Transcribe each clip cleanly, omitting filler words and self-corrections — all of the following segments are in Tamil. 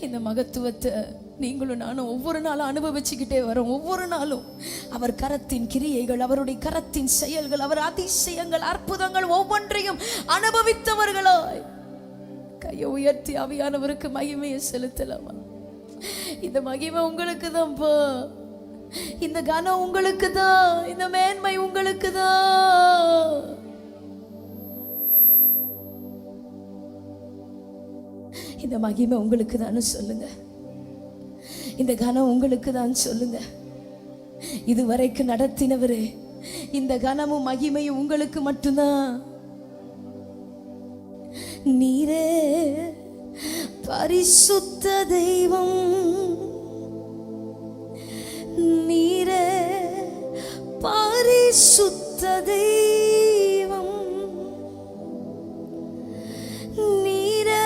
இந்த மகத்துவத்தை நீங்களும் நானும் ஒவ்வொரு நாளும் அனுபவிச்சுக்கிட்டே வரோம். ஒவ்வொரு நாளும் அவர் கரத்தின் கிரியைகள், அவருடைய கரத்தின் செயல்கள், அவர் அதிசயங்கள், அற்புதங்கள் ஒவ்வொன்றையும் அனுபவித்தவர்களாய் கையை உயர்த்தி ஆவியானவருக்கு மகிமையை செலுத்தலாமா? இந்த மகிமை உங்களுக்கு தான்ப்பா, இந்த கனம் உங்களுக்கு தான், இந்த மேன்மை உங்களுக்கு தான். இந்த மகிமை உங்களுக்கு தான் சொல்லுங்க, இந்த கனம் உங்களுக்கு தான் சொல்லுங்க. இதுவரைக்கும் நடத்தினவரே, இந்த கனமும் மகிமையும் உங்களுக்கு மட்டும்தான். நீரே பரிசுத்த தெய்வம், நீரே பரிசுத்த தெய்வம், நீரே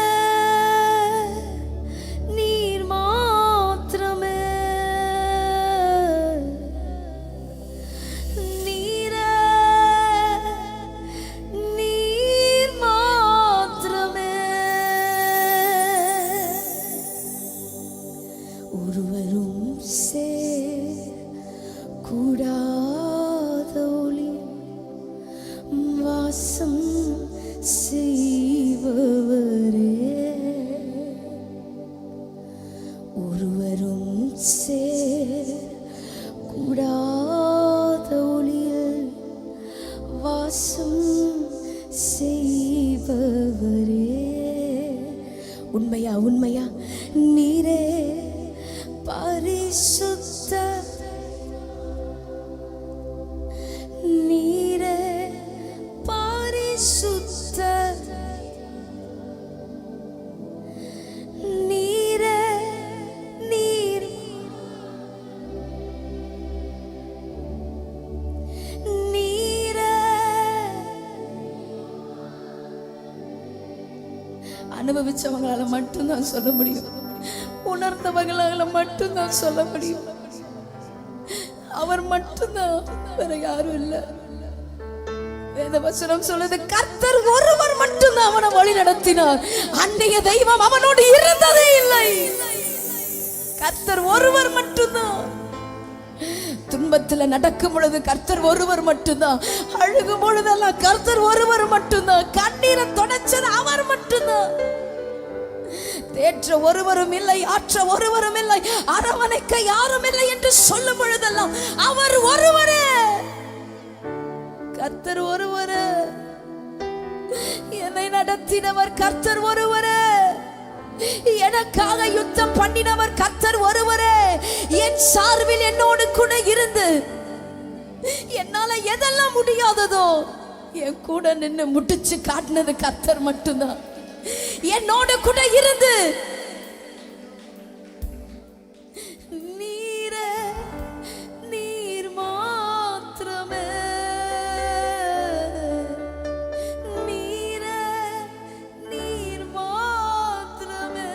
நீர் மாத்திரமே, நீரே நீர் மாத்திரமே. ஒருவரும் கூடாத ஒளி வாசம் செய்பவரே, ஒருவரும் கூடாத ஒளியில் வாசம் செய்பவரே. உண்மையா உண்மையா? நீரே பரிசுத்த, நீரே பரிசுத்த, நீரே நீர், நீரே. அனுபவிச்சவங்களால மட்டும்தான் சொல்ல முடியும், உணர்ந்தவங்களால மட்டும்தான் சொல்ல முடியும். அவர் மட்டும்தான், வேற யாரும் இல்ல. வேதவசனம் சொல்லுது, கர்த்தர் ஒருவர் மட்டும்தான் அவனை வழி நடத்தினார். அன்றைய தெய்வம் அவனோடு இருந்ததே இல்லை. கர்த்தர் ஒருவர் மட்டும்தான். துன்பத்துல நடக்கும் பொழுது கர்த்தர் ஒருவர் மட்டும்தான். அழுகும் பொழுதெல்லாம் கர்த்தர் ஒருவர் மட்டும்தான். கண்ணீரை தொடச்சது அவர் மட்டும்தான். தேற்ற ஒருவரும் இல்லை, ஆற்ற ஒருவரும் இல்லை, அரவணைக்க யாரும் இல்லை என்று சொல்லும் பொழுதெல்லாம் அவர் ஒருவரே, கர்த்தர் ஒருவரே. என்னை நடத்தினவர் கர்த்தர் ஒருவரே, எனக்காக யுத்தம் பண்ணினவர் கர்த்தர் ஒருவரே. என் சார்பில் என்னோடு கூட இருந்து என்னால எதெல்லாம் முடியாததோ என் கூட நின்று முட்டிச்சு காட்டினது கர்த்தர் மட்டும்தான். என்னோடு கூட இருந்து நீரே நீர் மாத்திரமே, நீரே நீர் மாத்திரமே,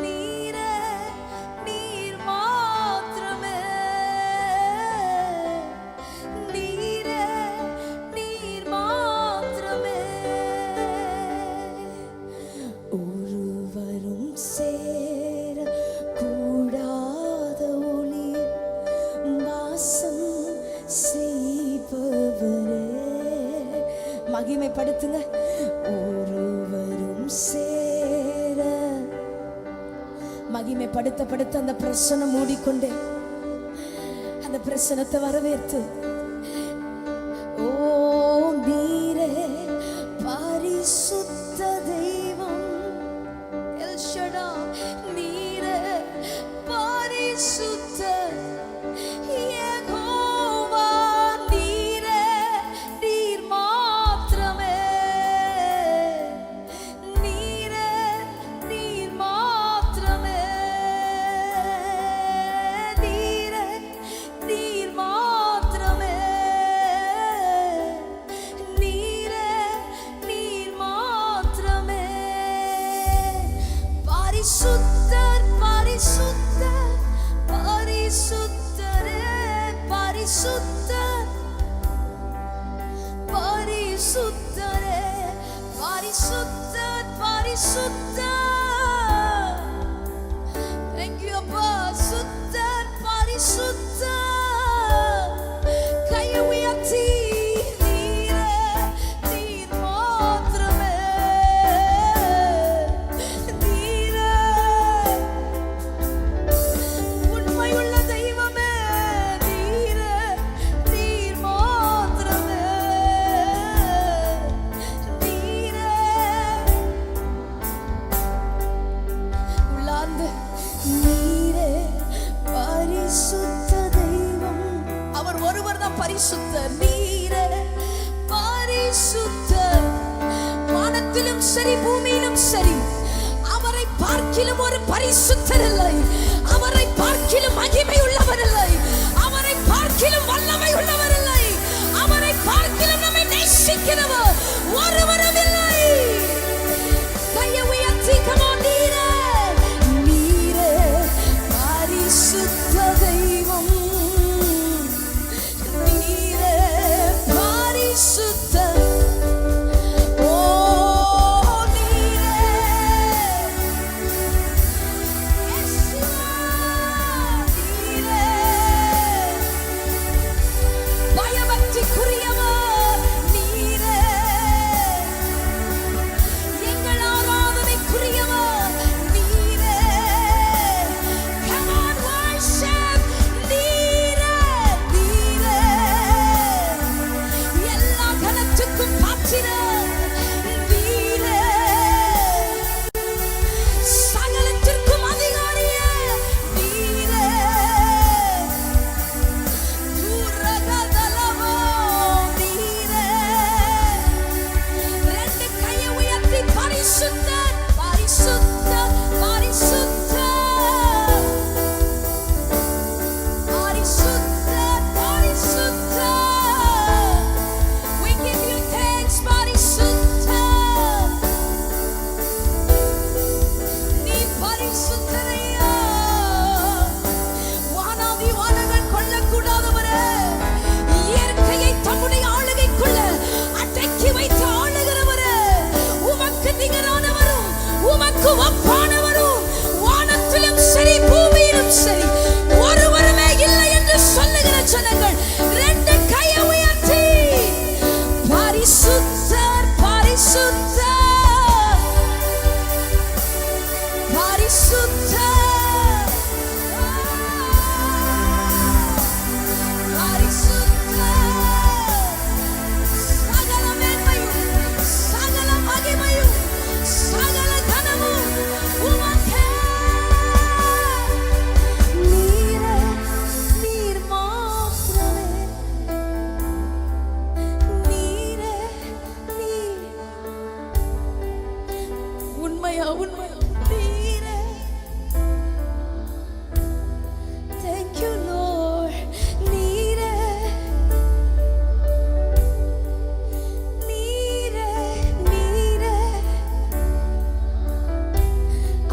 நீரே நீர் மாத்திரமே, நீரே நீர் மாத்திரமே. ஒருவரும் சேர கூடாத ஒளி வாசம் செய்பவரே. மகிமைப்படுத்துங்க. ஒருவரும் சேர, மகிமைப்படுத்த அந்த பிரசனம் மூடிக்கொண்டே அந்த பிரசனத்தை வரவேற்று, ஓ நீரே பரிசுத்த தெய்வம், எல் ஷடா, நீரே பரிசுத்த யெகோவா, நீரே நீர் மாத்திரமே, நீரே நீர் மாத்திரமே, நீரே நீர் மாத்திரமே, நீரே நீர் மாத்திரமே. பரிசுத்தர் பரிசுத்தர் பரிசுத்தரே, பரிசுத்தர் பரிசுத்தரே, பரிசுத்தர் பரிசுத்தர் Thank you அப்பா. சுத்தர் பரிசுத்தர் கையை உயர்த்தி பரிசுத்தர் நீரே பரிசுத்தர். வானத்திலும் சரி பூமியிலும் சரி அவரை பார்க்கிலும் ஒரு பரிசுத்தர் இல்லை. அவரை பார்க்கிலும் மகிமை உள்ளவர் இல்லை. அவரை பார்க்கிலும் வல்லமை உள்ளவர் இல்லை. அவரை பார்க்கிலும் நம்மை நேசிக்கிறவர் ஒருவரும் இல்லை. கையை உயர்த்தி come on நீரே நீரே பரிசுத்த தெய்வம்.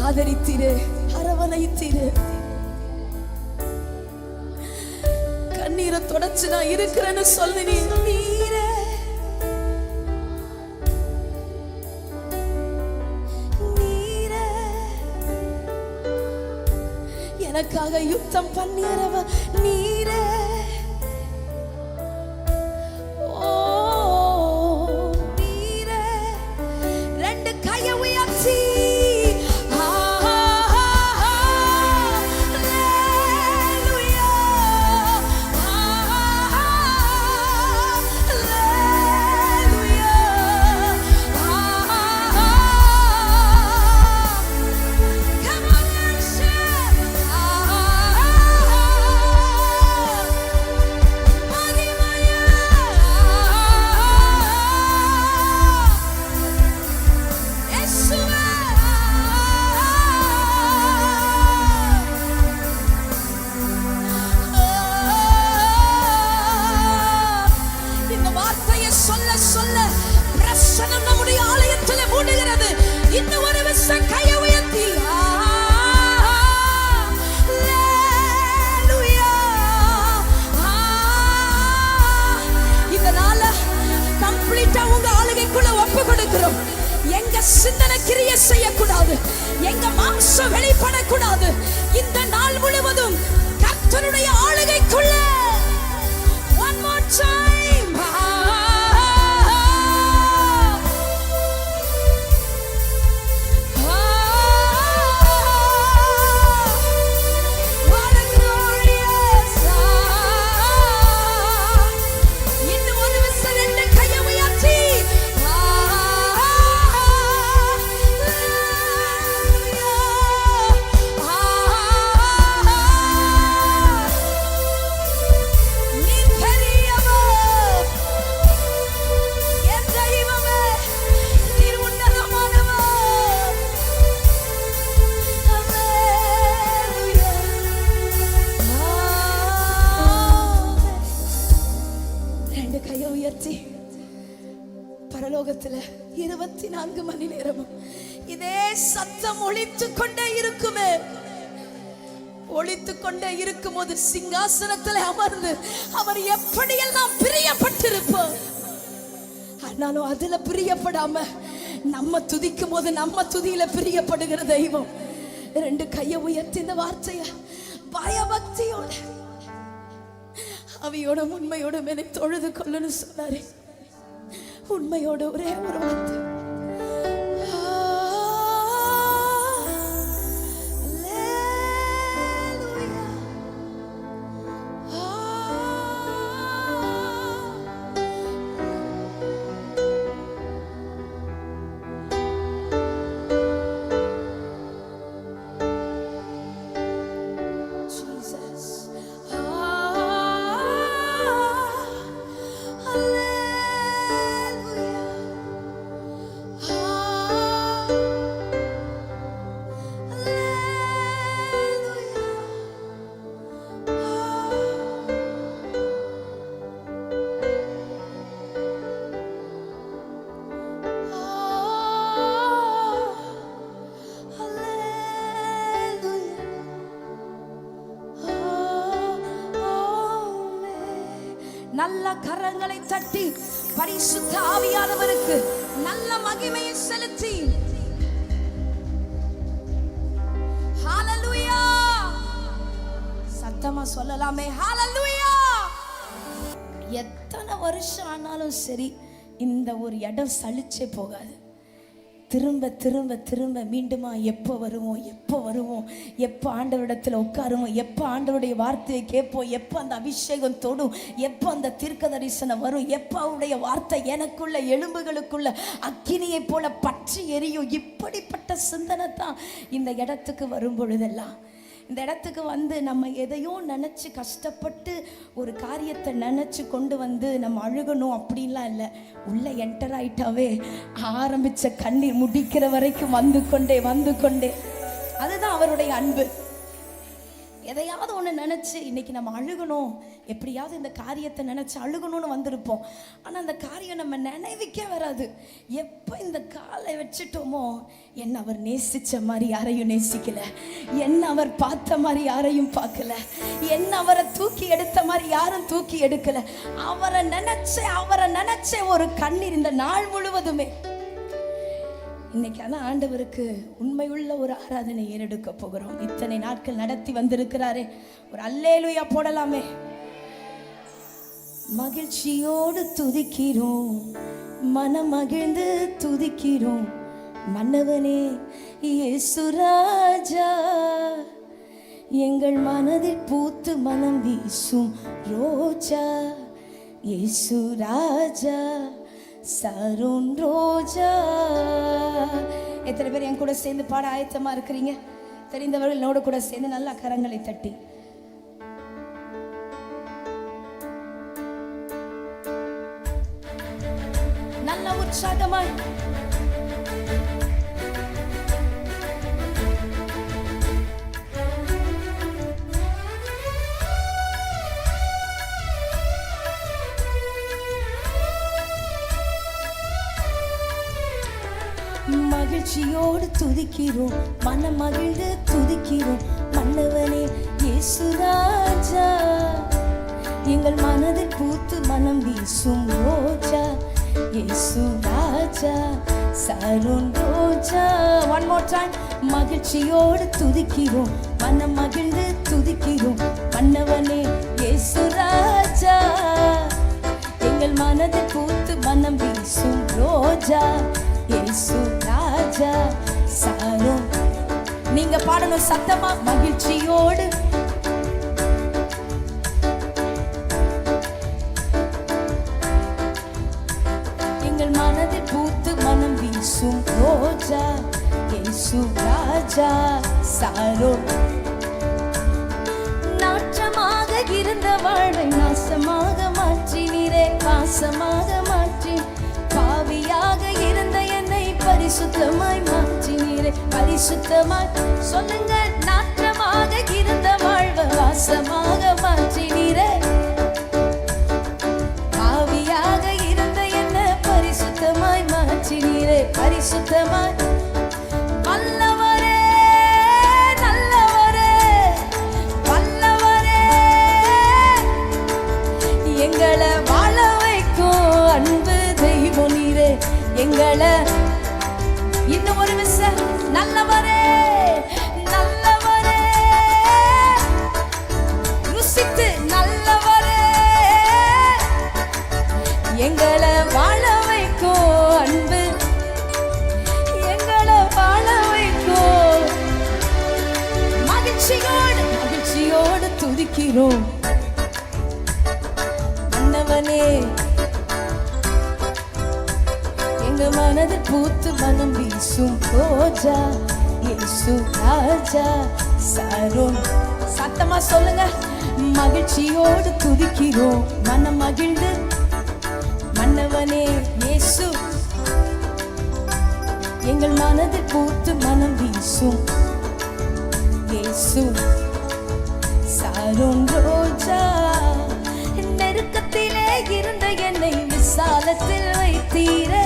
ஆதரித்தீரே, அரவணைத்தீரே. கண்ணீரை தொடச்சு நான் இருக்கிறேன்னு சொல்லி நீரே நீரே எனக்காக யுத்தம் பண்ணியறவ நீரே. ஓ நீரே ரெண்டு கையை உயர்த்தி சிந்தனை கிரியை கிரிய செய்யக்கூடாது, எங்க மாம்சம் வெளிப்படக்கூடாது. இந்த நாள் முழுவதும் கர்த்தருடைய ஆளுகைக்குள்ள one more time பரலோகத்துல 24 மணி நேரமும் இதே சத்தம் ஒலித்துக் கொண்டே இருக்குமே. ஒலித்துக் கொண்டே இருக்கும் போது சிங்காசனத்தில் அமர்ந்து அவர் எப்படியெல்லாம் பிரியப்பட்டிருப்போம். ஆனாலும் அதுல பிரியப்படாம நம்ம துதிக்கும் போது நம்ம துதியில பிரியப்படுகிற தெய்வம். 2 கையை உயர்த்தி இந்த வார்த்தைய பயபக்தியோட அவையோட உண்மையோட என்னை தொழுது கொள்ளுன்னு சொன்னாரு. உண்மையோட ஒரே ஒரு வார்த்தை, நல்ல கரங்களை தட்டி பரிசுத்த ஆவியானவருக்கு நல்ல மகிமையை செலுத்தி ஹalleluya சத்தமா சொல்லலாமே ஹalleluya. எத்தனை வருஷம் ஆனாலும் சரி இந்த ஒரு இடம் சலிச்சே போகாது. திரும்ப திரும்ப திரும்ப மீண்டுமா எப்போ வருவோம், எப்போ வருவோம், எப்போ ஆண்டவரிடத்தில் உட்காருவோம், எப்போ ஆண்டவருடைய வார்த்தையை கேட்போம், எப்போ அந்த அபிஷேகம் தொடும், எப்போ அந்த தீர்க்க தரிசனம் வரும், எப்போ அவருடைய வார்த்தை எனக்குள்ள எலும்புகளுக்குள்ள அக்கினியை போல பற்றி எரியும். இப்படிப்பட்ட சிந்தனை தான் இந்த இடத்துக்கு வரும் பொழுதெல்லாம். இந்த இடத்துக்கு வந்து நம்ம எதையோ நினச்சி கஷ்டப்பட்டு ஒரு காரியத்தை நினச்சி கொண்டு வந்து நம்ம அழுகணும் அப்படின்லாம் இல்லை. உள்ளே என்டர் ஆயிட்டாவே ஆரம்பித்த கண்ணீர் முடிக்கிற வரைக்கும் வந்து கொண்டே அதுதான் அவருடைய அன்பு. எதையாவது ஒன்று நினச்சி இன்னைக்கு நம்ம அழுகணும், எப்படியாவது இந்த காரியத்தை நினச்சி அழுகணும்னு வந்திருப்போம். ஆனால் அந்த காரியம் நம்ம நினைவுக்கே வராது. எப்போ இந்த காலை வச்சுட்டோமோ என்ன அவர் நேசித்த மாதிரி யாரையும் நேசிக்கல, என்ன அவர் பார்த்த மாதிரி யாரையும் பார்க்கல, என்ன அவரை தூக்கி எடுத்த மாதிரி யாரும் தூக்கி எடுக்கல. அவரை நினைச்ச ஒரு கண்ணீர் இந்த நாள் முழுவதுமே. இன்னைக்கு அதான் ஆண்டவருக்கு உண்மையுள்ள ஒரு ஆராதனை ஏறெடுக்க போகிறோம். இத்தனை நாட்கள் நடத்தி வந்திருக்கிறாரே, ஒரு அல்லேலூயா போடலாமே. மகிழ்ச்சியோடு துதிக்கிறோம், மனம் மகிழ்ந்து துதிக்கிறோம் மன்னவனே இயேசு ராஜா. எங்கள் மனதில் பூத்து மனம் வீசும் ரோஜா இயேசு ராஜா சருண் ரோஜா. எத்தனை பேர் என் கூட சேர்ந்து பாட ஆயத்தமா இருக்கிறீங்க? தெரிந்தவர்கள் என்னோட கூட சேர்ந்து நல்லா கரங்களை தட்டி நல்ல உற்சாகமாய் மகிழ்ச்சியோடு துதிக்கிறோம், மனம் மகிழ்ந்து துதிக்கிறோம் மன்னவனே இயேசு ராஜா. எங்கள் மனதில் பூத்து மனம் வீசும் ரோஜா இயேசு ராஜா சருண் ரோஜா time மகிழ்ச்சியோடு துதிக்கிறோம், மனம் மகிழ்ந்து துதிக்கிறோம். மன்னவனே இயேசு ராஜா, எங்கள் மனதில் பூத்து மனம் வீசும் ரோஜா. இயேசு ராஜா சாரோன். நீங்க பாடணும் சத்தமா, மகிழ்ச்சியோடு எங்கள் மனதில் பூத்து மனம் வீசும் ரோஜா. இயேசு ராஜா சாரோன். நாற்றமாக இருந்த வாழ்வை நாசமாக மாற்றினீரே, பாசமாக மாற்றி பாவியாக இருந்த என்னை பரிசுத்தமாய் மாற்றினீரே, பரிசுத்தமாய். சொல்லுங்க, நாற்றமாக இருந்த வாழ்வை வாசமாக மாற்றினீரே, பாவியாக இருந்த என்னை பரிசுத்தமாய் மாற்றினீரே, பரிசுத்தமாய். வல்லவரே நல்லவரே வல்லவரே, எங்களை வாழ வைக்கும் அன்பு தெய்வம் நீரே. எங்களை இன்னும் ஒரு விஷயம், நல்லவரே நல்லவரே, ருசித்து நல்லவரே, எங்களை வாழ வைக்கும் அன்பு, எங்களை வாழ வைக்கும். மகிழ்ச்சியோடு மகிழ்ச்சியோடு துதிக்கிறோம் மன்னவனே, எங்க மனதில் பூத்து மனம் வீசும் ரோஜா. இயேசு ராஜா சாரோன். சத்தமா சொல்லுங்க, மகிழ்ச்சியோடு துதிக்கிறோம், மனம் மகிழ்ந்து. மன்னவனே இயேசு, எங்கள் மனதில் பூத்து மனம் வீசும் இயேசு சாரோன் ரோஜா. நெருக்கத்திலே இருந்த என்னை விசாலத்தில் வைத்தீரே,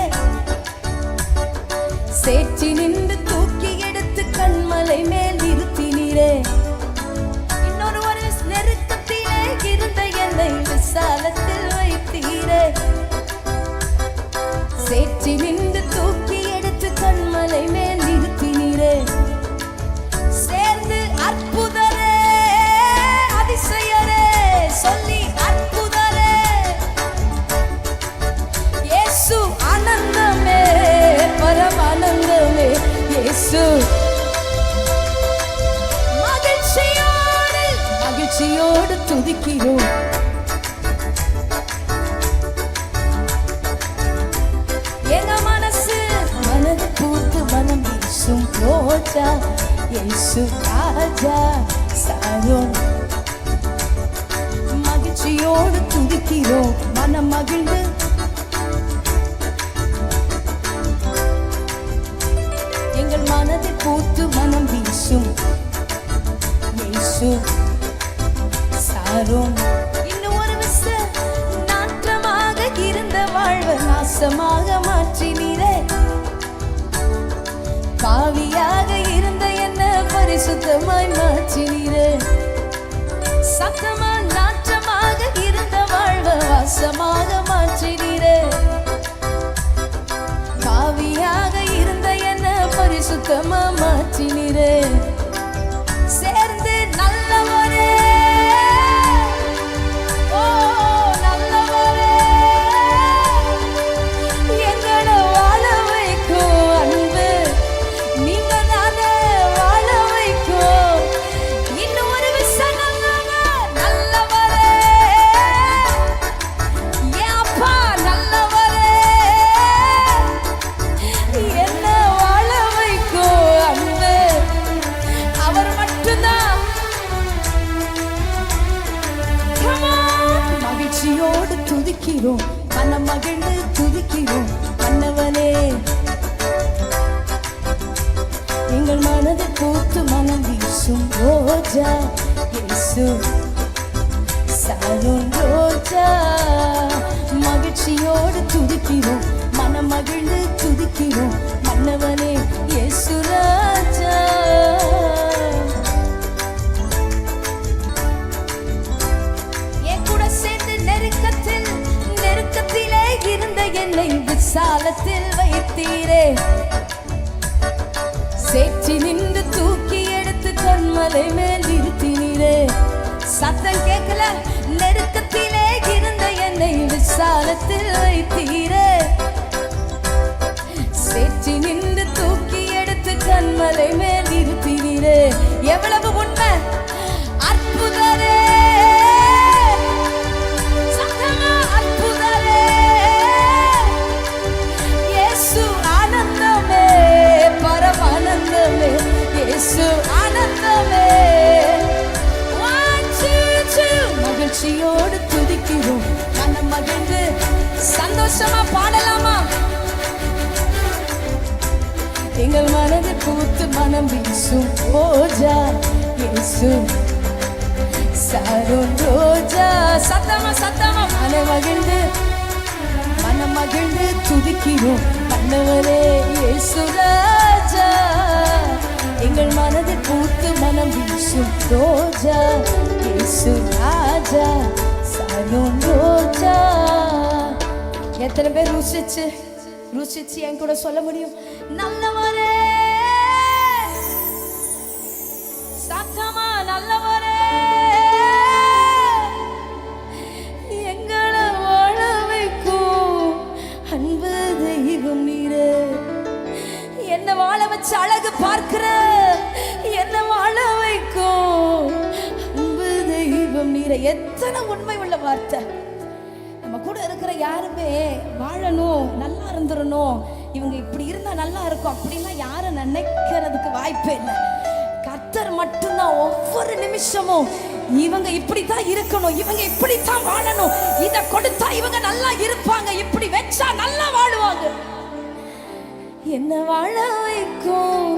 சேற்றி நின்று தூக்கி எடுத்து கண்மலை மேல் நிறுத்தினீரே. இன்னொரு ஒரு நெருக்கத்திலே இருந்த என்னை விசாலத்தில் வைத்தீரே, சேற்றி நின்று தூக்கி எடுத்து கண்மலை மேல் நிறுத்தினீரே. சேர்ந்து அற்புதரே அதிசயரே சொல்லி, அற்புதரே இயேசு, ஆனந்தமே பரமானந்தமே இயேசு. மகிழ்ச்சியோடு மகிழ்ச்சியோடு துதிக்கிறோம், எங்க மனசு மனது பூத்து மனம் வீசும் ரோஜா. இயேசு ராஜா சாரோன். மகிழ்ச்சியோடு துதிக்கிறோம், மனம் மகிழ்ந்து. எங்கள் மனதில் பூத்து மனம் வீசும் இயேசு சாரோன். இன்னும் ஒரு விஷயம், நாற்றமாக இருந்த வாழ்வை நாசமாக மாற்றினீரே, பாவியாக இருந்த என்ன பரிசுத்தமாய் மாற்றினீரே. சத்தமா, நாற்றமாக இருந்த வாழ்வை வாசமாக மாற்றினீரே, பாவியாக இருந்த என்ன பரிசுத்தமா மாற்றினீரே. சேர்ந்து நல்லவரே, ஓ நல்லவரே, எங்களை வாழ வைக்கும் அன்பு, நீங்க தானே வாழ வைக்கும். இன்னும் ஒரு விஷயம், நல்லவரே என் அப்பா, நல்லவரே என்ன வாழ வைக்கும் அன்பு, அவர் மட்டும்தான். மகிழ்ச்சியோடு துதிக்கிறோம், மனம் மகிழ்ந்து துதிக்கிறோம். மன்னவனே, எங்கள் மனதில் பூத்து மனம் வீசும் ரோஜா. இயேசு சாரோன் ரோஜா. மகிழ்ச்சியோடு துதிக்கிறோம், மனம் மகிழ்ந்து துதிக்கிறோம். மன்னவனே இயேசு ராஜா. என் கூட சேர்ந்து நெருக்கத்திலே இருந்த என்னை விசாலத்தில் வைத்தீரே, கண்மலை மேல் நிறுத்தினீரே. சத்தம் கேட்கல, நெருக்கத்திலே இருந்த என்னை விசாலத்தில் வைத்தீரே. சேற்றி நின்று தூக்கி எடுத்து கண்மலை மேல் நிறுத்தினீரே. எவ்வளவு உண்மை! அற்புதரே, சத்தமா அற்புதரே, இயேசு ஆனந்தமே, பரமானந்தமே, இயேசு ஆனந்தமே. மகிழ்ச்சியோடு துதிக்கிறோம், மனம் மகிழ்ந்து சந்தோஷமா பாடலாமா? எங்கள் மனதில் பூத்து மனம் வீசும் ரோஜா இயேசு சாரோன் ரோஜா. சத்தமா சத்தமா மனம் மகிழ்ந்து துதிக்கிறோம் மன்னவரே இயேசு ராஜா. எங்கள் மனதில் பூத்து மனம் வீசும் ரோஜா இயேசு ராஜா சாரோன் ரோஜா. எத்தனை பேர் ருசிச்சு என் கூட சொல்ல முடியும்? நல்லவரே, சத்தமா நல்லவரே, எங்களை வாழ வைக்கும் அன்பு தெய்வம் நீரே. என்ன வாழ வச்சு அழகு பார்க்கிற, என்ன வாழ வைக்கும் அன்பு தெய்வம் நீரே. எத்தனை உண்மை உள்ள வார்த்தை! நம்ம கூட இருக்கிற யாருமே வாழணும், நல்லா இருந்துடணும், இவங்க இப்படி இருந்தா நல்லா இருக்கும் அப்படின்லாம் யாரும் நினைக்கிறதுக்கு வாய்ப்பே இல்லை. கர்த்தர் மட்டும்தான் ஒவ்வொரு நிமிஷமும் இவங்க இப்படித்தான் இருக்கணும், இவங்க இப்படித்தான் வாழணும், இதை கொடுத்தா இவங்க நல்லா இருப்பாங்க, இப்படி வச்சா நல்லா வாழுவாங்க. என்ன வாழ வைக்கும்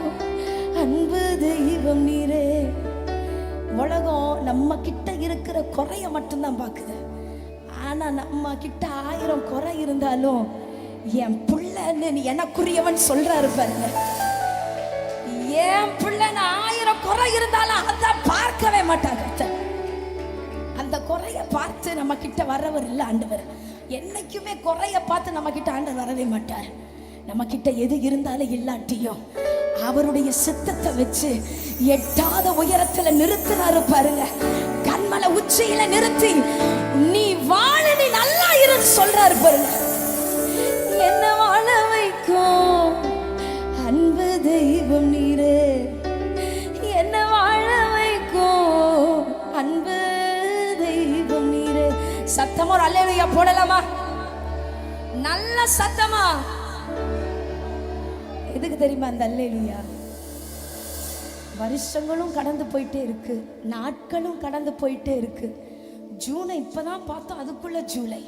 அன்பு தெய்வம் நீரே. உலகம் நம்ம கிட்ட இருக்கிற குறைய மட்டும்தான் பார்க்குது. ஆனா நம்ம கிட்ட 1000 குறை இருந்தாலும் என் பிள்ளைன்னு எனக்குரியவன் சொல்றாரு பாருங்க. என் பிள்ளைன்னு 1000 குறை இருந்தாலும் அதை பார்க்கவே மாட்டாங்க. அந்த குறைய பார்த்து நம்ம கிட்ட வரவர் இல்லை ஆண்டவர். என்னைக்குமே குறைய பார்த்து நம்ம கிட்ட ஆண்டவர் வரவே மாட்டார். நம்ம கிட்ட எது இருந்தாலும் இல்லாட்டியும் அவருடைய சித்தத்தை வச்சு எட்டாத உயரத்துல நிறுத்தினாரு பாருங்க. கண்மலை உச்சியில நிறுத்தி நீ வாழ, நீ நல்லா இருந்து சொல்றாரு பாருங்க. என்ன வாழ வைக்கும் அன்பு தெய்வம் நீரே. என்ன வாழ வைக்கும் அன்பு தெய்வம் நீரே. சத்தமா ஒரு அல்லேலூயா போடலாமா? நல்ல சத்தமா. எதுக்கு தெரியுமா அந்த அல்லேலூயா? வருஷங்களும் கடந்து போயிட்டே இருக்கு, நாட்களும் கடந்து போயிட்டே இருக்கு. ஜூனை இப்பதான் பார்த்தோம், அதுக்குள்ள ஜூலை.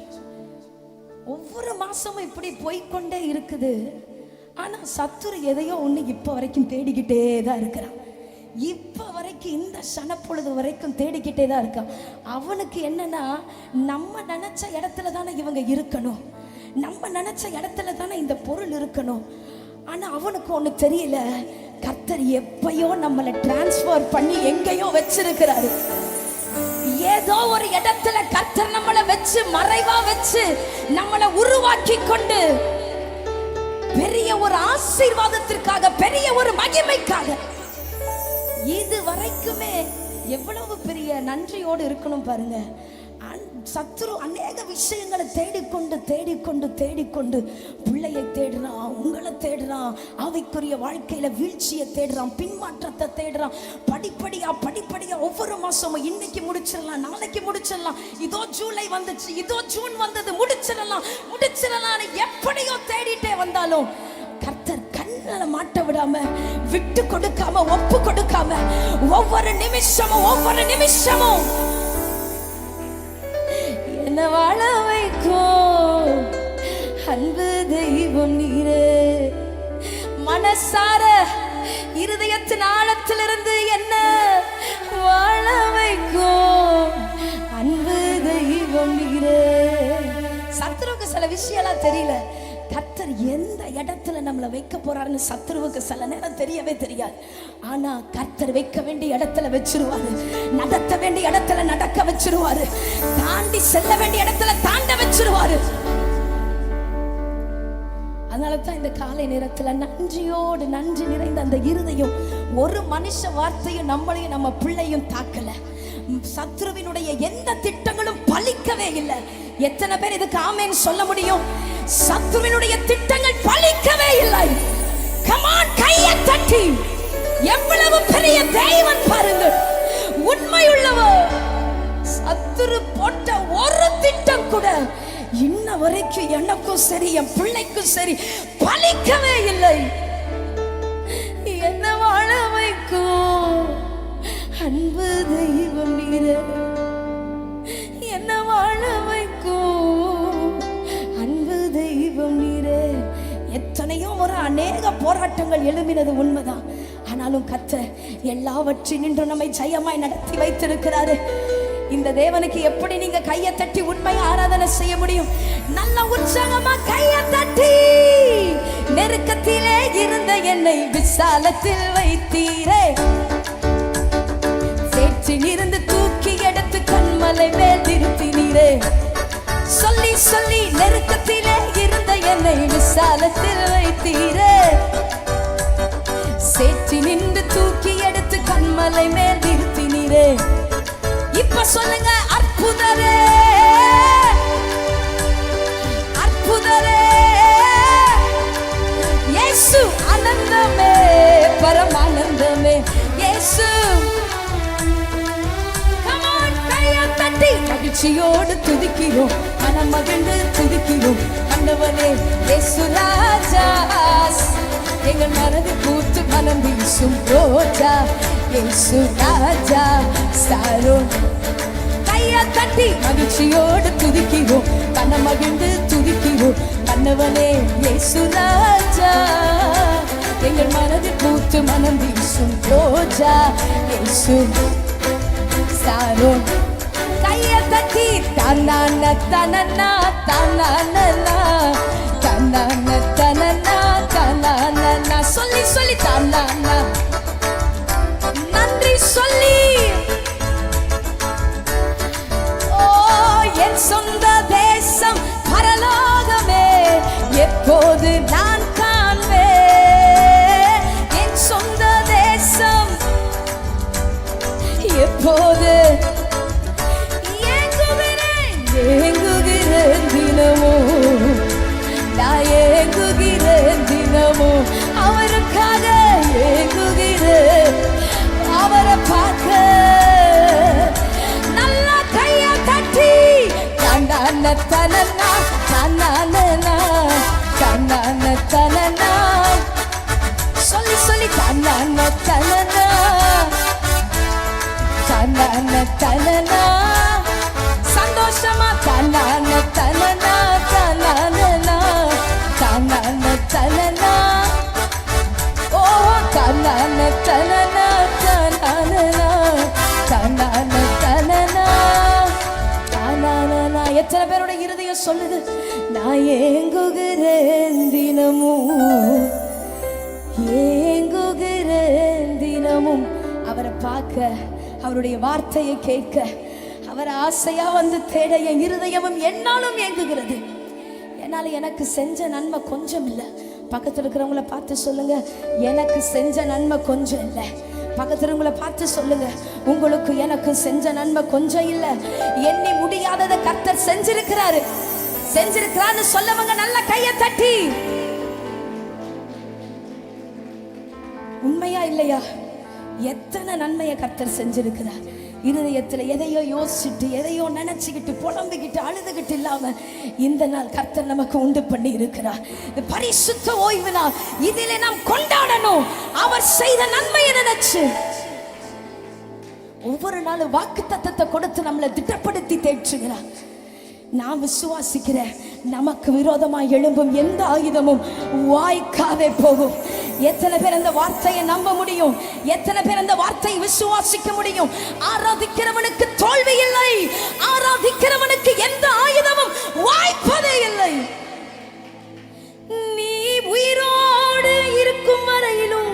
ஒவ்வொரு மாசமும் இப்படி போய்கொண்டே இருக்குது. ஆனா சத்துரு எதையோ ஒண்ணு இப்ப வரைக்கும் தேடிக்கிட்டே தான் இருக்கிறான். இப்ப வரைக்கும் இந்த சனப்பொழுது வரைக்கும் தேடிக்கிட்டே தான் இருக்கான். அவனுக்கு என்னன்னா, நம்ம நினைச்ச இடத்துல தானே இவங்க இருக்கணும், நம்ம நினைச்ச இடத்துல தானே இந்த பொருள் இருக்கணும். ஆனா அவனுக்கு ஒண்ணு தெரியல, கர்த்தர் எப்பயோ நம்மளை டிரான்ஸ்ஃபர் பண்ணி எங்கேயோ வச்சிருக்கிறாரு. ஏதோ ஒரு இடத்துல கர்த்தர் நம்மளை வச்சு, மறைவா வச்சு நம்மளை உருவாக்கி கொண்டு பெரிய ஒரு ஆசீர்வாதத்திற்காக, பெரிய ஒரு மகிமைக்காக. இது வரைக்குமே எவ்வளவு பெரிய நன்றியோடு இருக்கணும் பாருங்க. சத்துரு அநேக விஷயங்களை தேடிக்கொண்டு தேடிக்கொண்டு தேடிக்கொண்டு பிள்ளையை தேடுறான், உங்களை தேடுறான், ஆவிக்குரிய வாழ்க்கையில வீழ்ச்சியை தேடுறான், பின்மாற்றத்தை தேடுறான். படிப்படியா படிப்படியா ஒவ்வொரு மாசமும் இன்னைக்கு முடிச்சிடலாம், நாளைக்கு முடிச்சிடலாம், இதோ ஜூலை வந்துச்சு, இதோ ஜூன் வந்தது, முடிச்சிடலாம் எப்படியோ தேடிட்டே வந்தாலும் கர்த்தர் கண்ணில மாட்ட விடாம, விட்டு கொடுக்காம, ஒப்பு கொடுக்காம ஒவ்வொரு நிமிஷமும் என்ன வாழ வைக்கும் அன்பு தெய்வம் நீரே. மனசார இருதயத்தின் ஆழத்திலிருந்து என்ன வாழ வைக்கும் அன்பு தெய்வம் நீரே. சத்துருவுக்கு சில விஷயம்லாம் தெரியல. கர்த்தர் எந்த இடத்துல நம்மளை வைக்க போறாருன்னு சத்துருவுக்கு சில நேரம் தெரியவே தெரியாது. ஆனா கர்த்தர் வைக்க வேண்டிய இடத்துல வச்சிருவாரு, நடத்த வேண்டிய இடத்துல நடக்க வச்சிருவாரு, தாண்டி செல்ல வேண்டிய இடத்துல தாண்ட வச்சிருவாரு. அதனாலதான் இந்த காலை நேரத்துல நன்றி நிறைந்த அந்த இருதயம் ஒரு மனுஷ வார்த்தையும் நம்மளையும் நம்ம பிள்ளையும் தாக்கல. சத்ருவினுடைய எந்த திட்டங்களும் பலிக்கவே இல்லை. எத்தனை பேர் இதுக்கு ஆமென் சொல்ல முடியும்? சத்ருவினுடைய திட்டங்கள் பலிக்கவே இல்லை. கமான், கையை தட்டி எவ்வளவு பெரிய தெய்வன் பாருங்கள், உண்மையுள்ளவர். சத்ரு போட்ட ஒரு திட்டம் கூட இன்ன வரைக்கும் எனக்கும் சரி என் பிள்ளைக்கும் சரி பலிக்கவே இல்லை. என்ன வாழ வைக்கும் அன்பு தெய்வம் நீரே, என்ன வாழ வைக்கும் அன்பு தெய்வம் நீரே. எத்தனையோ ஒரு அநேக போராட்டங்கள் எழும்பினது உண்மைதான். ஆனாலும் கர்த்தர் எல்லாவற்றினின்று நம்மை ஜெயமாய் நடத்தி வைத்திருக்கிறாரு. இந்த தேவனுக்கு எப்படி நீங்க கையை தட்டி உண்மையை ஆராதனை செய்ய முடியும்? நல்ல உற்சாகமா கையை தட்டி, நெருக்கத்திலே இருந்த என்னை விசாலத்தில் வைத்தீரே, சேற்றில் இருந்து தூக்கி எடுத்து கண்மலை மேல் நிறுத்தினீரே. சொல்லி சொல்லி நெருக்கத்திலே இருந்த என்னை விசாலத்தில் வைத்தீரே, சேற்றில் நின்று தூக்கி எடுத்து கண்மலை மேல் நிறுத்தினீரே. இப்ப சொல்லுங்க, அற்புதரே அற்புதரே இயேசு, ஆனந்தமே பரமானந்தமே இயேசு. தட்டி மகிழ்ச்சியோடு துதிக்கிறோம், மனம் மகிழ்ந்து துதிக்கிறோம் ஆண்டவனே இயேசு ராஜா. எங்கள் மனது பூத்து மனம் வீசும் ரோஜா இயேசு ராஜா. சாரோன் கையை தட்டி மகிழ்ச்சியோடு துதிக்கிறோம், மனம் மகிழ்ந்து துதிக்கிறோம் ஆண்டவனே இயேசு ராஜா. எங்கள் மனது பூத்து மனம் வீசும் ரோஜா இயேசு சாரோன். கையை தட்டி தன்னான தனனா தன்னானா தன்னான தனனா தன்னானா சொல்லி சொல்லி தன்னானா நன்றி சொல்லி. ஓ என் சொந்த தேசம் பரலோகமே எப்போது நான் காண்பேன். என் சொந்த தேசம் எப்போது ஏங்குகிறேன் தினமோ, நான் ஏங்குகிறேன் தினமோ, அவருக்காக ஏங்குகிறேன், அவரை பார்க்க. நல்லா கையை தட்டி தன்னான தனனா தன்னானா தன்னான தனனா சொல்லி சொல்லி தன்னான தனனா தன்னான தனனா. சந்தோஷமா தன்னான தனனா தன்னானா தன்னான தனனா. ஓ தன்னான தனனா தன்னானா தன்னான தனனா தன்னானா. எத்தனை பேரோட இருதயம் சொல்லுது, நான் ஏங்குகிறேன் தினமும், ஏங்குகிறேன் தினமும் அவரை பார்க்க, அவருடைய வார்த்தையை கேட்க, அவர் ஆசையா வந்து தேட என் இருதயமும் என்னாலும் ஏங்குகிறது. என்னால எனக்கு செஞ்ச நன்மை கொஞ்சம் இல்லை. பக்கத்தில் இருக்கிறவங்கள பார்த்து சொல்லுங்க, எனக்கு செஞ்ச நன்மை கொஞ்சம் இல்லை. பக்கத்தில் இருக்கிறவங்கள பார்த்து சொல்லுங்க, உங்களுக்கு எனக்கு செஞ்ச நன்மை கொஞ்சம் இல்லை. எண்ணி முடியாததை கர்த்தர் செஞ்சிருக்கிறாரு, செஞ்சிருக்கிறான்னு சொல்லவங்க நல்ல கையை தட்டி. உண்மையா இல்லையா? எத்தனை நன்மையை கர்த்தர் செஞ்சிருக்கிறார். இருதயத்துல எதையோ யோசிச்சுட்டு எதையோ நினைச்சுக்கிட்டு புலம்பிக்கிட்டு அழுதுகிட்டு இல்லாம இந்த நாள் கர்த்தர் நமக்கு உண்டு பண்ணி இருக்கிறார். பரிசுத்த ஓய்வு நாள், இதிலே நாம் கொண்டாடணும் அவர் செய்த நன்மையை நினைச்சு. ஒவ்வொரு நாளும் வாக்கு தத்தத்தை கொடுத்து நம்மளை திட்டப்படுத்தி தேற்றுகிறார். நான் விசுவாசிக்கிறேன், நமக்கு விரோதமாக எழும்பும் எந்த ஆயுதமும் வாய்க்காதே போகும். எத்தனை பேர் அந்த வார்த்தையை நம்ப முடியும்? எத்தனை பேர் அந்த வார்த்தையை விசுவாசிக்க முடியும்? ஆராதிக்கிறவனுக்கு தோல்வி இல்லை, ஆராதிக்கிறவனுக்கு எந்த ஆயுதமும் வாய்ப்பதே இல்லை. நீ உயிரோடு இருக்கும் வரையிலும்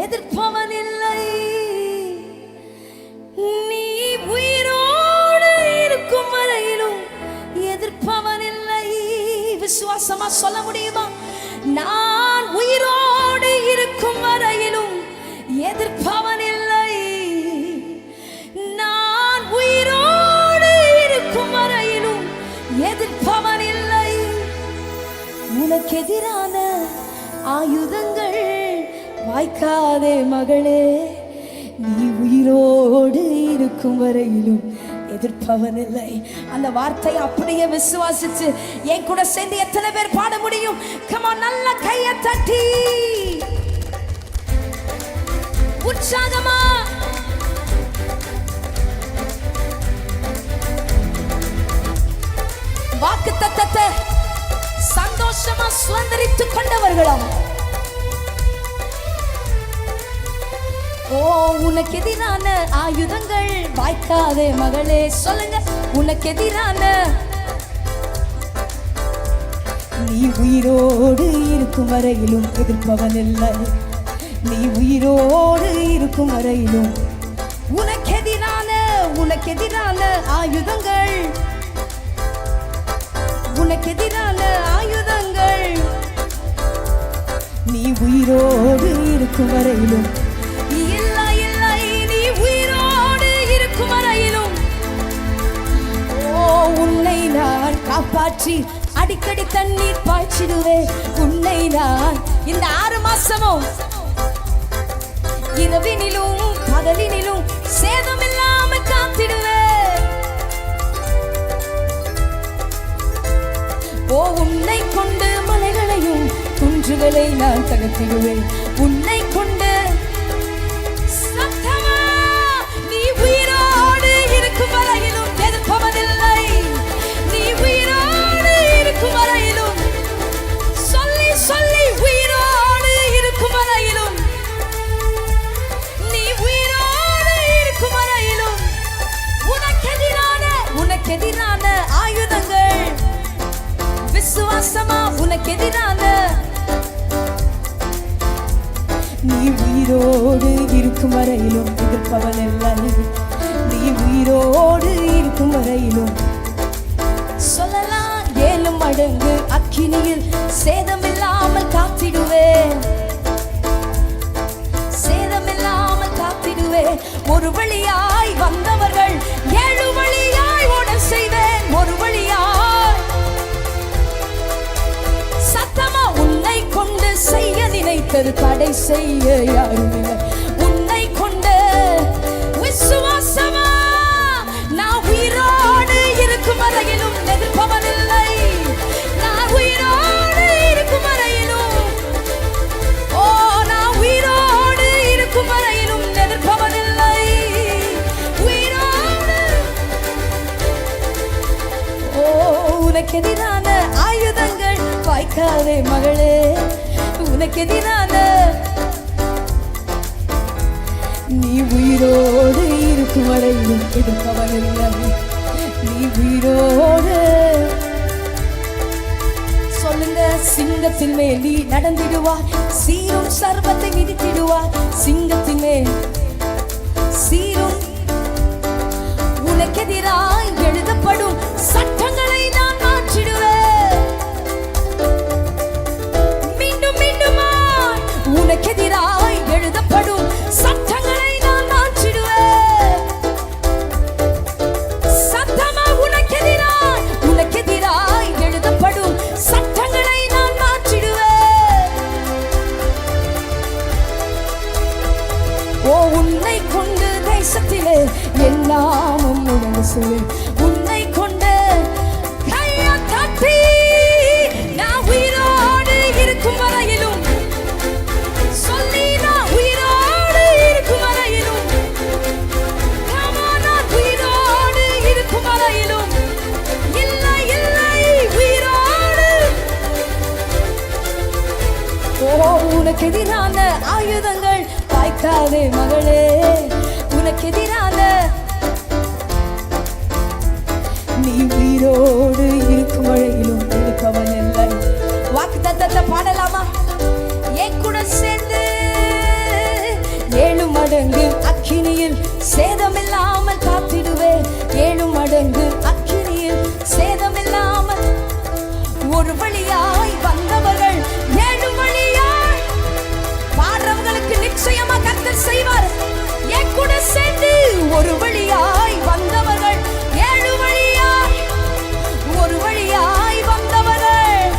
எதிர்ப்பவன் இல்லை, நீ உயிரோடு இருக்கும் வரையிலும் எதிர்ப்பவன் இல்லை. விசுவாசமா சொல்ல முடியுமா? நான் உயிரோடு இருக்கும் வரையிலும் எதிரான ஆயுதங்கள் வாய்க்காதே மகளே, நீ உயிரோடு இருக்கும் வரையிலும் எதிர்ப்பவன் இல்லை. அந்த வார்த்தை அப்படியே விசுவாசிச்சு என் கூட சேர்ந்து எத்தனை பேர் பாட முடியும்? கமா, நல்ல கையை தட்டி உற்சாகமா வாக்குத்தத்தத்தை சந்தோஷமா சுதந்திரித்துக் கொண்டவர்களா? ஓ, உனக்கு எதிரான ஆயுதங்கள் வாய்க்காதே மகளே. சொல்லுங்க, உனக்கு எதிரான நீ உயிரோடு இருக்கும் வரையிலும் எதிர்ப்பவன் இல்லை. நீ உயிரோடு இருக்கும் வரையிலும் உனக்கு எதிரான ஆயுதங்கள், உனக்கு எதிரான ஆயுதங்கள் நீ உயிரோடு இருக்கும் வரையிலும் இல்லை, இல்லை, நீ உயிரோடு இருக்கும் வரையிலும் ஓ, உன்னை நான் காப்பாற்றி அடிக்கடி தண்ணீர் பாய்ச்சிடுவேன். உன்னை நான் இந்த 6 மாசமும் இரவினிலும் பகலினிலும் சேதமில்லாம காத்திடுவேன். ஓ, உன்னை கொண்டு மலைகளையும் குன்றுகளை நான் தகர்த்திடுவேன். உன்னை கொண்டு சத்தமா நீ உயிரோடு இருக்கும் வரையிலும் எதிர்ப்பவதில்லை. நீ உயிரோடு இருக்கும் வரையிலும் சொல்லி சொல்லி உயிரோடு இருக்கும் வரையிலும், நீ உயிரோடு இருக்கும் வரையிலும் உனக்கு எதிரான ஆயுதங்கள் விசுவாசமா உனக்கு எதிரான நீ உயிரோடு இருக்கும் வரையிலும் எதிர்ப்பவன் இல்லை. நீ உயிரோடு இருக்கும் வரையிலும் சொல்லலாம் 7 மடங்கு அக்கினியில் சேதமில்லாமல் காத்திடுவேன். சேதமில்லாமல் காத்திடுவேன். ஒரு வழியாய் வந்தவர்கள் 7 வழியாய் ஓட செய்வேன். ஒரு வழியாய் சத்தமா உன்னை கொண்டு செய்ய நினைத்தது தடை செய்ய யாரும் இல்லை. உன்னை கொண்டு விசுவாசமா நான் உயிரோடு இருக்கும் வரையிலும் எதிர்ப்பவனில்லை. நான் உயிரோடு இருக்கும் வரையிலும் ஓ, நான் உயிரோடு இருக்கும் வரையிலும் எதிர்ப்பவனில்லை. உயிரோடு ஓ, உனக்கு எதிரான ஆயுதங்கள் வாய்க்காதே மகளே. உனக்கு எதிரான நீ உயிரோடு இருக்கும் வரையிலும் எதிர்ப்பவனில்லை. நீ உயிரோடு சொல்லுங்க, சிங்கத்தின் மேல் நீ நடந்திடுவாய், சீரும் சர்வத்தை மிதித்திடுவாய். சிங்கத்தின் மேல் சீரும் உனக்கு எதிராய் எழுதப்படும் சட்டங்களை நான் மாற்றிடுவேன். மீண்டும் மீண்டுமாய் உனக்கு எதிராய் எழுதப்படும் சட்டங்களை நான் மாற்றிடுவேன். சத்தமா உனக்கு எதிராய் எழுதப்படும் சட்டங்களை நான் மாற்றிடுவேன். ஓ, உன்னை கொண்டு தேசத்திலே எல்லாமும் உணவு செய்வேன். உன்னை கொண்டு கையை தட்டி நான் உயிரோடு இருக்கும் வரையிலும் சொல்லி நான் உயிரோடு இருக்கும் வரையிலும் நான் உயிரோடு இருக்கும் வரையிலும் இல்லை, இல்லை, உயிரோடு ஓ, உனக்கு எதிரான ஆயுதங்கள் வாய்க்காதே மகளே. உனக்கு எதிரான நீ உயிரோடு இருக்கும் வரையிலும் இருப்பவன் இல்லை. வாக்குத்தத்தத்தை பாடலாமா என் கூட சேர்ந்து? 7 மடங்கு அக்கினியில் சேதமில்லாமல் காத்திடுவேன். 7 மடங்கு அக்கினியில் சேதமில்லாமல் ஒரு வழியாய் வந்தவர்கள் 7 வழியாய் பாடுறவங்களுக்கு நிச்சயமா கர்த்தர் செய்வார். என் கூட சேர்ந்து ஒரு வழியாய் வந்தவர்கள் 7 வழியாய், ஒரு வழியாய் வந்தவர்கள்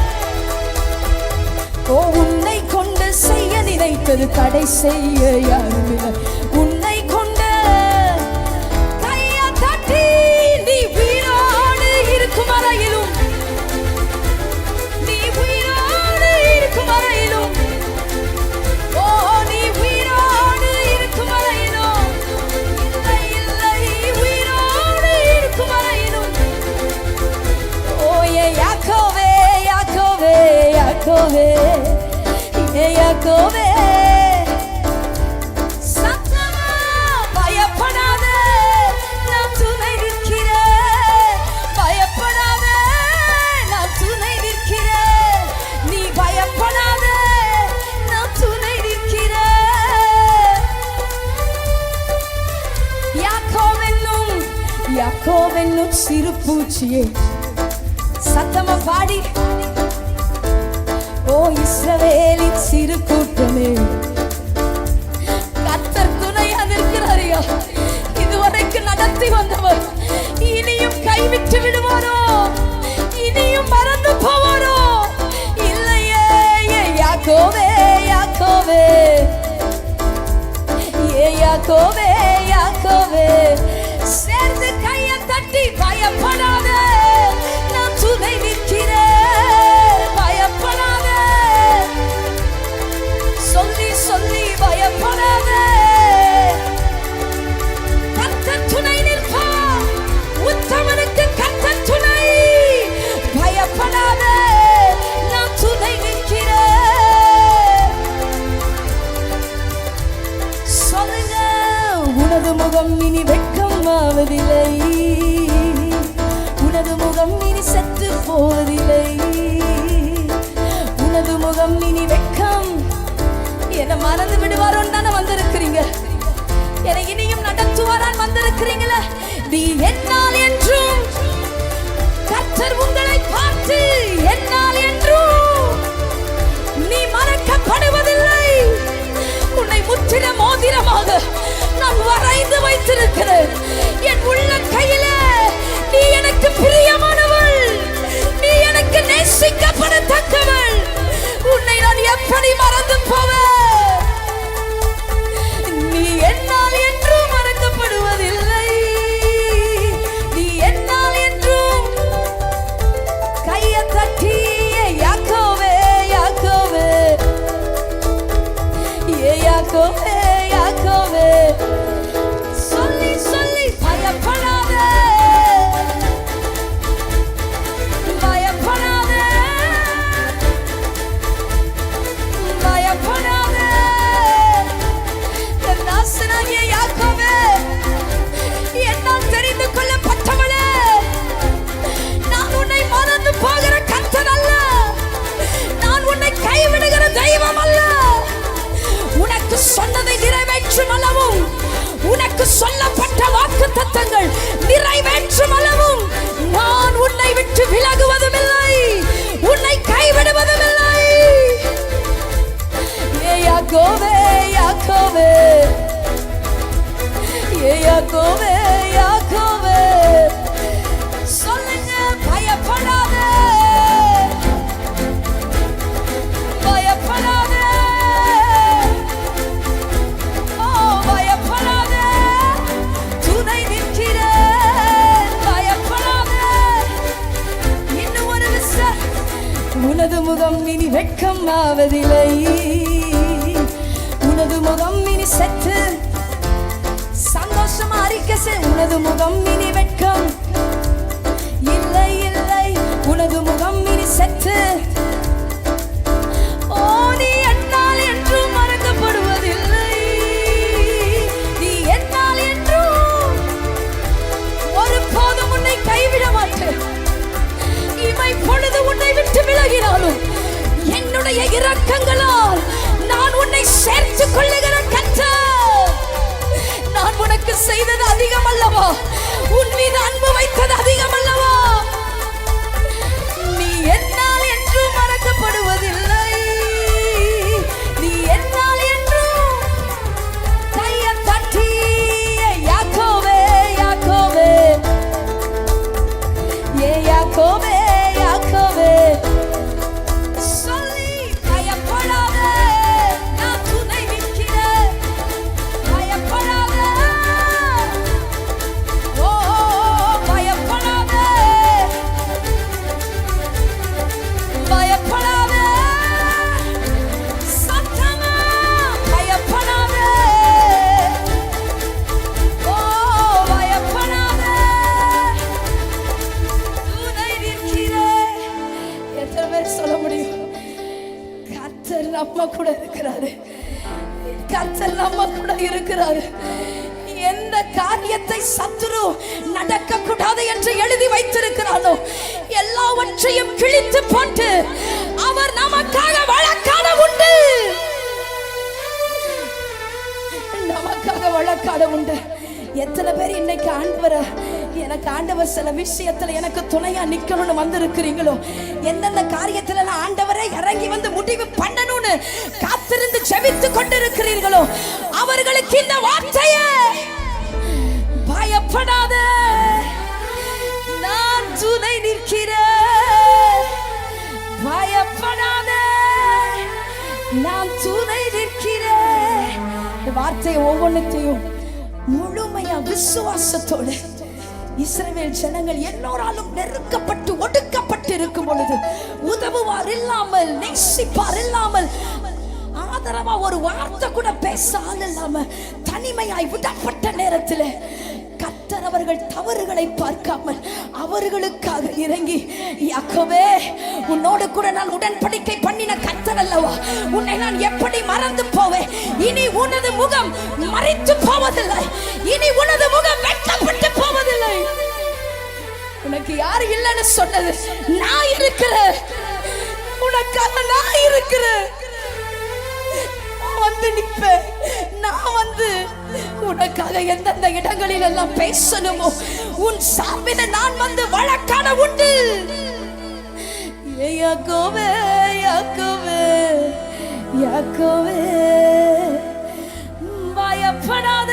தடை செய்ய யாரும் இல்லை. உன்னை கொண்ட கையை தட்டி நீ உயிரோடு இருக்கும் வரையிலும், நீ உயிரோடு இருக்கும் வரையிலும், ஓ நீ உயிரோடு இருக்கும் வரையிலும், இல்லை இல்லை உயிரோடு இருக்கும் வரையிலும், ஓ ஏ யாக்கோவே யாக்கோவே யாக்கோவே ஏ யாக்கோவே சத்தமா பயப்படாத நான் துணை நிற்கிறேன், பயப்படாத நான் துணை நிற்கிறேன், நீ பயப்படாத நான் துணை நிற்கிறேன். யாக்கோவென்னும் சிறு பூச்சியே சத்தமா பாடி, ஓ இஸ்ரவேலின் சிறு கூட்டமே கர்த்தர் துணையாக இருக்கிறாரையா. இதுவரைக்கும் நடத்தி வந்தவர் இனியும் கைவிட்டு விடுவாரோ, இனியும் மறந்து போவாரோ இல்லையே. யாக்கோவே யாக்கோவே ஏ யாக்கோவே யாக்கோவே சேர்ந்து கையை தட்டி பயப்படாத நான் துணை நிற்கிறேன், பயப்படாத சொல்லி சொல்லி பயப்படாத கர்த்தர் துணை நிற்பார், உத்தமனுக்கு கர்த்தர் துணை, பயப்படாத நான் துணை நிற்கிறேன். சொல்லுங்க உனது முகம் இனி வெட்கம் ஆவதில்லை, உனது முகம் இனி செத்து போவதில்லை, உனது முகம் இனி வெட்கம். என்னை மறந்து விடுவாரோன்னு தானே வந்திருக்கிறீங்க, என்னை இனியும் நடத்துவாரான் வந்திருக்கிறீங்களே. நீ என்னால் என்றும் கர்த்தர் உங்களை பார்த்து என்னால் என்றும் நீ மறக்கப்படுவதில்லை. உன்னை முற்றில மோதிரமாக நான் வரைந்து வைத்திருக்கிறேன் என் உள்ள கையில. நீ எனக்கு பிரியமானவள், நீ எனக்கு நேசிக்கப்படத்தக்கவள். உன்னை நான் எப்படி மறந்து போவேன்? நீ என்னால் என்றும் மறக்கப்படுவதில்லை, நீ என்னால் என்றும். கையை தட்டி யாக்கோவே யாக்கோவே ஏ யாக்கோவே யாக்கோவே சொல்லி சொல்லி பயப்படாத பயப்படாத பயப்படாத. என் தாசனாகிய யாக்கோவே, என்னால் தெரிந்து கொள்ளப்பட்டவளே, நான் உன்னை மறந்து போகிற கர்த்தர் அல்ல, நான் உன்னை கைவிடுகிற தெய்வம் அல்ல. உனக்கு சொன்னதை நிறைவேற்றும் அளவும், உனக்கு சொல்லப்பட்ட வாக்குத்தத்தங்கள் நிறைவேற்றும் அளவும் நான் உன்னை விட்டு விலகுவதும் இல்லை, உன்னை கைவிடுவதும் இல்லை. ஏ யாக்கோவே யாக்கோவே ஏ யாக்கோவே யாக்கோவே சொல்லுங்க பயப்படாத பயப்படாத, ஓ பயப்படாத துணை நிற்கிறேன், பயப்படாத. இன்னும் ஒரு விஷயம், உனது முகம் இனி வெட்கம் ஆவதில்லை, உனது முகம் இனி செத்து சந்தோஷமா அறிக்கை செய். உனது முகம் இனி வெட்கம் இல்லை இல்லை, உனது முகம் இனி செத்து. ஓ நீ என்னால் என்றும் மறக்கப்படுவதில்லை, நீ என்னால் என்றும் ஒருபோதும் உன்னை கைவிட மாட்டேன். இமை பொழுது உன்னை விட்டு விலகினாலும் என்னுடைய இரக்கங்களால் நான் உன்னை சேர்த்துக் கொள்ளுகிற கர்த்தர். நான் உனக்கு செய்தது அதிகம் அல்லவா? உன் மீது அன்பு வைத்தது அதிகம் அல்லவா? நீ என்னால் என்றும் மறக்கப்படுவதில்லை, நீ என்னால் என்றும். கையை தட்டி யாக்கோவே யாக்கோவே ஏ யாக்கோவே யாக்கோவே சொல்லி பயப்படாத நான் துணை நிற்கிறேன். கூட இருக்கிறார். எந்த காரியத்தை சத்துரு நடக்க கூடாது என்று எழுதி வைத்திருக்கிறானோ எல்லாவற்றையும் கிழித்து போட்டு அவர் நமக்காக வழக்காட உண்டு. நமக்காக வழக்காட உண்டு. எத்தனை பேர் இன்னைக்கு ஆண்டவரை எனக்கு ஆண்டவர் சில விஷயத்துல எனக்கு துணையா நிக்கணும்னு வந்திருக்கிறீங்களோ, எந்தெந்த காரியத்துல ஆண்டவரை இறங்கி வந்து முடிவு பண்ணணும்னு காத்திருந்து ஜெபித்து கொண்டிருக்கிறீர்களோ அவர்களுக்கு இந்த வார்த்தையே, பயப்படாத, நான் துணை நிற்கிறேன். பயப்படாத, நான் துணை நிற்கிறேன். இந்த வார்த்தை ஒவ்வொன்றையும் முழுமையா விசுவாசத்தோடு இஸ்ரவேல் ஜனங்கள் எல்லோராலும் நெருக்கப்பட்டு ஒடுக்கப்பட்டு இருக்கும் பொழுது உதவுவார் இல்லாமல், நேசிப்பார் இல்லாமல், ஆதரவா ஒரு வார்த்தை கூட பேச ஆள் இல்லாம தனிமையாய் விடப்பட்ட நேரத்தில் கர்த்தர் அவர்கள் தவறுகளை பார்க்காமல் அவர்களுக்காக இறங்கி, யாக்கோபே உன்னோடு கூட நான் உடன்படிக்கை பண்ணின கர்த்தர் அல்லவா, உன்னை நான் எப்படி மறந்து போவேன்? இனி உனது முகம் மறைத்து போவதில்லை, இனி உனது முகம் வெட்டப்பட்டு போவதில்லை. உனக்கு யாரு இல்லைன்னு சொன்னது? நான் இருக்கிறேன், உனக்காக நான் இருக்கிறேன். வந்து நிற்பேன். நான் வந்து உனக்காக எந்தெந்த இடங்களில் எல்லாம் பேசணுமோ உன் சார்பில் நான் வந்து வழக்காட உண்டு. யாக்கோபே யாக்கோபே யாக்கோபே பயப்படாத,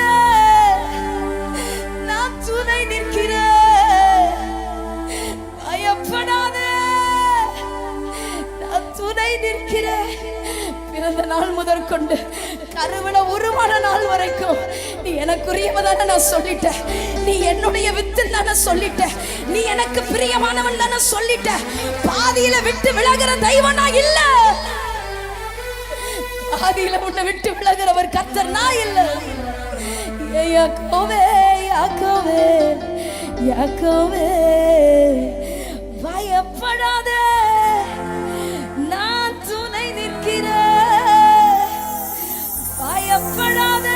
நான் துணை நிற்கிறேன். பயப்படாத, நான் துணை நிற்கிறேன். பிறந்த நாள் முதற்கொண்டு கருவில உருவான நாள் வரைக்கும் நீ எனக்குரியவதான நான் சொல்லிட்டேன். நீ என்னுடைய வித்தில் தானே சொல்லிட்டேன். நீ எனக்கு பிரியமானவன் தானே சொல்லிட்டேன். பாதியில விட்டு விலகிற தெய்வம் நான் இல்ல. பாதியில உன்னை விட்டு விலகிறவர் கர்த்தர் நான் இல்ல. யாக்கோபே யாக்கோபே யாக்கோபே பயப்படாத, நான் துணை நிற்கிறேன். பயப்படாத,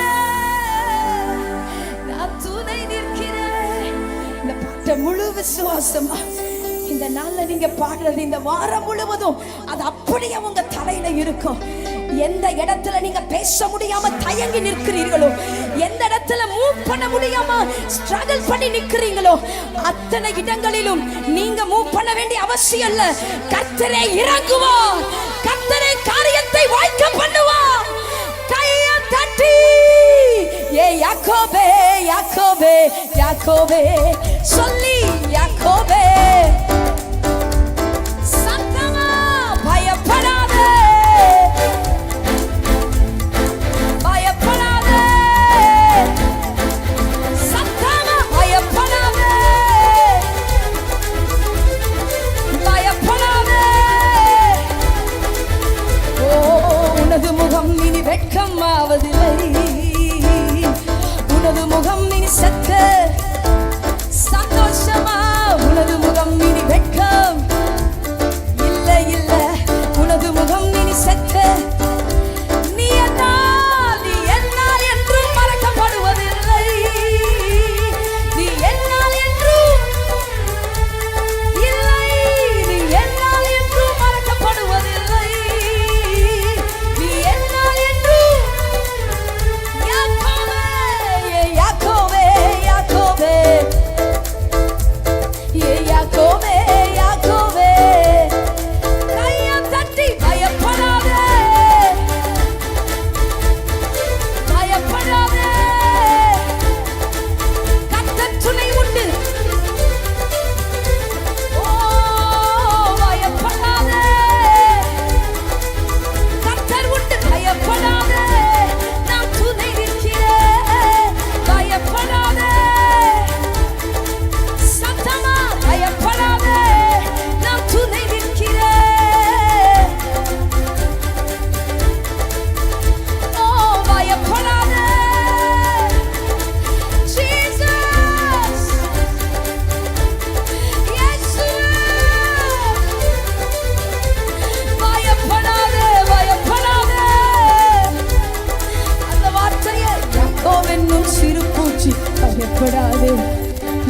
நான் துணை நிற்கிறேன். இந்த பாட்டை முழு விசுவாசமா இந்த நாள்ல நீங்க பாடுறது இந்த வாரம் முழுவதும் அது அப்படியே உங்க தலையில இருக்கும். எந்த இடத்துல நீங்க பேச முடியாம தயங்கி நிற்கிறீர்களோ, எந்த இடத்துல மூவ் பண்ண முடியாம ஸ்ட்ரகிள் பண்ணி நிற்கிறீங்களோ, அத்தனை இடங்களிலும் நீங்க மூவ் பண்ண வேண்டிய அவசியம் இல்ல. கர்த்தரே இறங்குவார், கர்த்தரே காரியத்தை வாய்க்க பண்ணுவார். கையை தட்டி ஏ யாக்கோபே யாக்கோபே யாக்கோபே சொல்லி, யாக்கோபே சத்தமா பயப்படாத, பயப்படாத, சத்தமா பயப்படாத, பயப்படாத. ஓ உனது முகம் இனி வெட்கம் ஆவதில்லை, உனது முகம் இனி சத்த சந்தோஷமா, உனது முகம் இனி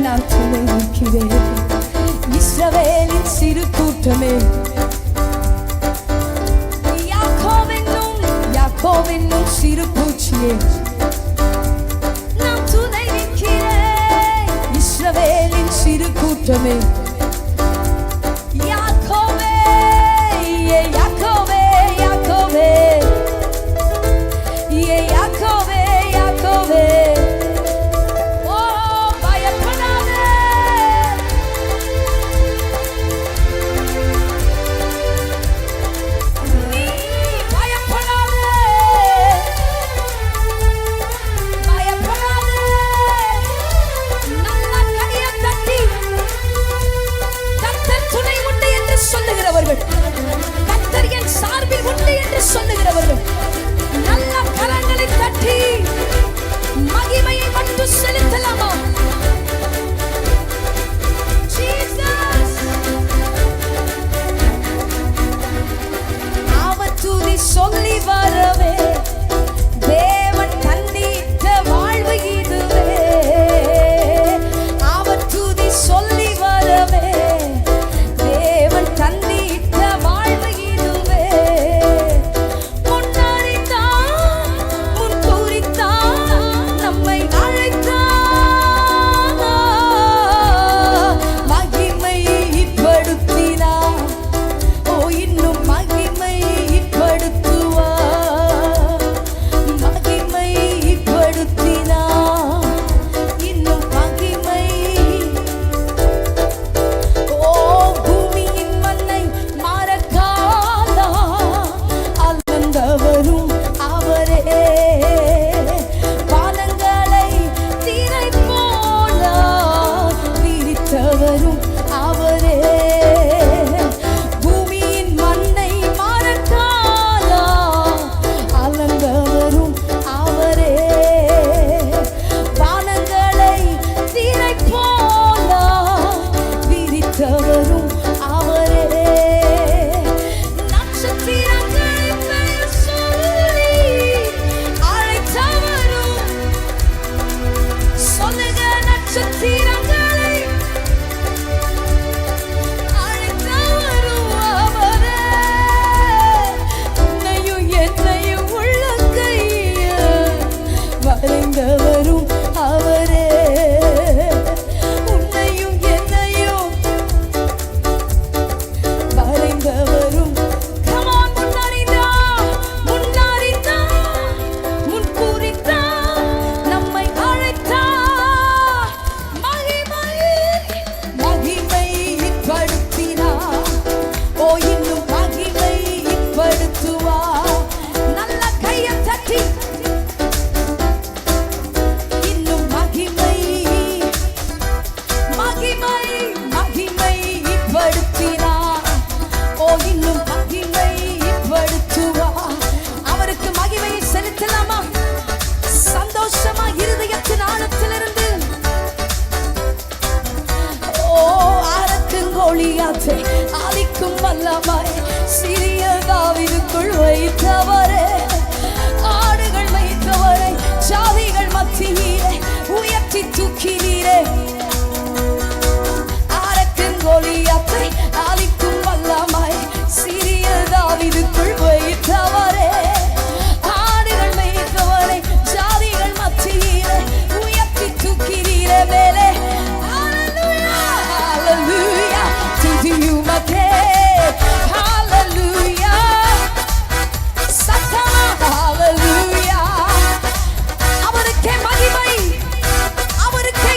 நான் துணை நிற்கிறேன். இஸ்ரவேலின் சிறு கூட்டமே, யாக்கோவென்னும் சிறு பூச்சியே, நான் துணை நிற்கிறேன். இஸ்ரவேலின் சிறு கூட்டமே, யாக்கோவே, யாக்கோவே, யாக்கோவே, யாக்கோவே, யாக்கோவே. கர்த்தர் என் சார்பில் உண்டு என்று சொல்லுகிறவர்கள் நல்ல கரங்களை தட்டி மகிமையை மட்டும் செலுத்தலாமா? அவர் துதி சொல்லி வரவே தேவன் தந்தித்த வாழ்வு இதுவே. அவர் துதி சொல்லி வரவே தேவன் தந்தித்த வாழ்வு இதுவே. முன்னறிந்தான், முன் குறித்தான், நம்மை அழைத்தான், மகிமைப்படுத்தினார். ஓ, இன்னும் மகிமைப்படுத்துவார், மகிமைப்படுத்தினார், இன்னும் மகிமை. ஓ, பூமியின் மண்ணை மறக்காதா, அளந்தவரும் அவரே. வானங்களை திரை போல விரித்தவரும் அவரே. பூமியின் மண்ணை மறக்காதா, அளந்தவரும் அவரே. வானங்களை திரை போல விரித்தவரும் அவரே. நட்சத்திரங்களை பெயர் சொல்லி அழைத்தவரும், சொல்லுங்க, நட்சத்திரங்களை அழைத்தவரும் அவரே. உன்னையும் என்னையும் உள்ளங்கையில் வரைந்தவரும் அவரே. உன்னையும் என்னையும் வரைந்தவரும். Come on, முன்னறிந்தார், முன்னறிந்தார், முன் குறித்தார், நம்மை அழைத்தார், மகிமைப்படுத்தினார். ஓ, இன்னும் மகிமைப்படுத்துவார். நல்ல கையை தட்டி இன்னும் மகிமைப்படுத்தினார். ஓ, இன்னும் மகிமைப்படுத்துவார். அவருக்கு மகிமையை செலுத்தலாமா? சந்தோஷமா இருதயத்தின் ஆழத்திலிருந்து. ஓ, அரக்கன் கோலியாத்தை அழிக்கும் வல்லமாய் சிறிய தாவீதுக்குள் வைத்தவரே. ஆடுகள் வைத்தவரை ஜாதிகள் மத்தியிலே உயர்த்தி தூக்கினீரே. அரக்கன் கோலியாத்தை அழிக்கும் வல்லமாய் சிறிய தாவீதுக்குள் வைத்தவரே. ஆடுகள் மேய்த்தவரை ஜாதிகள் மத்தியிலே உயர்த்தி தூக்கினீரே மேலே. Hallelujah, துதி உமக்கே. Hallelujah, சத்தமா hallelujah. அவருக்கே மகிமை, அவருக்கே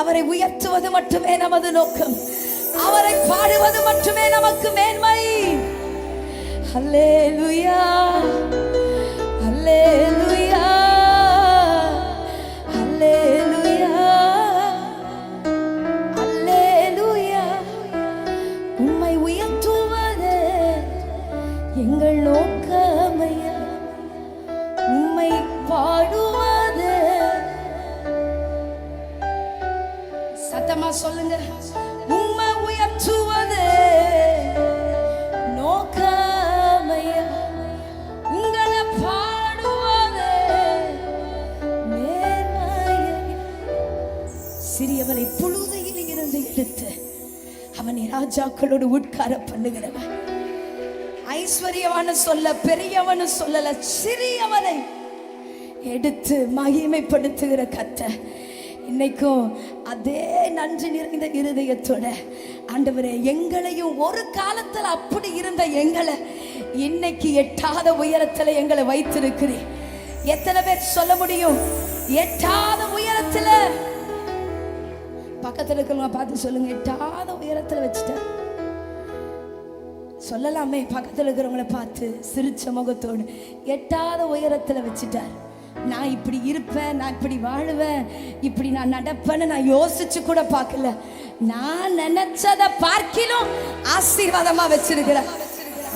அவரை உயர்த்துவது மட்டுமே நமது நோக்கம். அவரை பாடுவது மட்டுமே நமக்கு மேன்மை. அல்லேலூயா, அல்லேலூயா, அல்லேலூயா, அல்லேலூயா. உம்மை உயர்த்துவது எங்கள் நோக்கமையா, உம்மை பாடுவது. சத்தமா சொல்லுங்க, உம்மை உயர்த்துவது நோக்கமையா, உங்களை பாடுவது மேன்மையா. சிறியவனை புழுதியில் இருந்து எடுத்து அவனை ராஜாக்களோடு உட்கார பண்ணுகிறவன். ஐஸ்வர்யவான சொல்ல, பெரியவனு சொல்லல, சிறியவனை எடுத்து மகிமைப்படுத்துகிற கர்த்தர் இன்னைக்கும் அதே நன்றி நிறைந்த இருதயத்தோட, ஆண்டவரே எங்களையும் ஒரு காலத்துல அப்படி இருந்த எங்களை இன்னைக்கு எட்டாத உயரத்துல எங்களை வைத்திருக்கிறேன். எத்தனை பேர் சொல்ல முடியும்? எட்டாத உயரத்துல. பக்கத்துல இருக்கிறவங்க பார்த்து சொல்லுங்க, எட்டாத உயரத்துல வச்சுட்டேன். சொல்லலாமே, பக்கத்துல இருக்கிறவங்களை பார்த்து சிரிச்ச முகத்தோடு எட்டாத உயரத்துல வச்சுட்டார். நான் இப்படி இருப்பேன், நான் இப்படி வாழுவேன், இப்படி நான் நடப்பேன்னு நான் யோசிச்சு கூட பார்க்கல. நான் நினைச்சதை பார்க்கிலும் ஆசீர்வாதமா வச்சிருக்கிறேன்.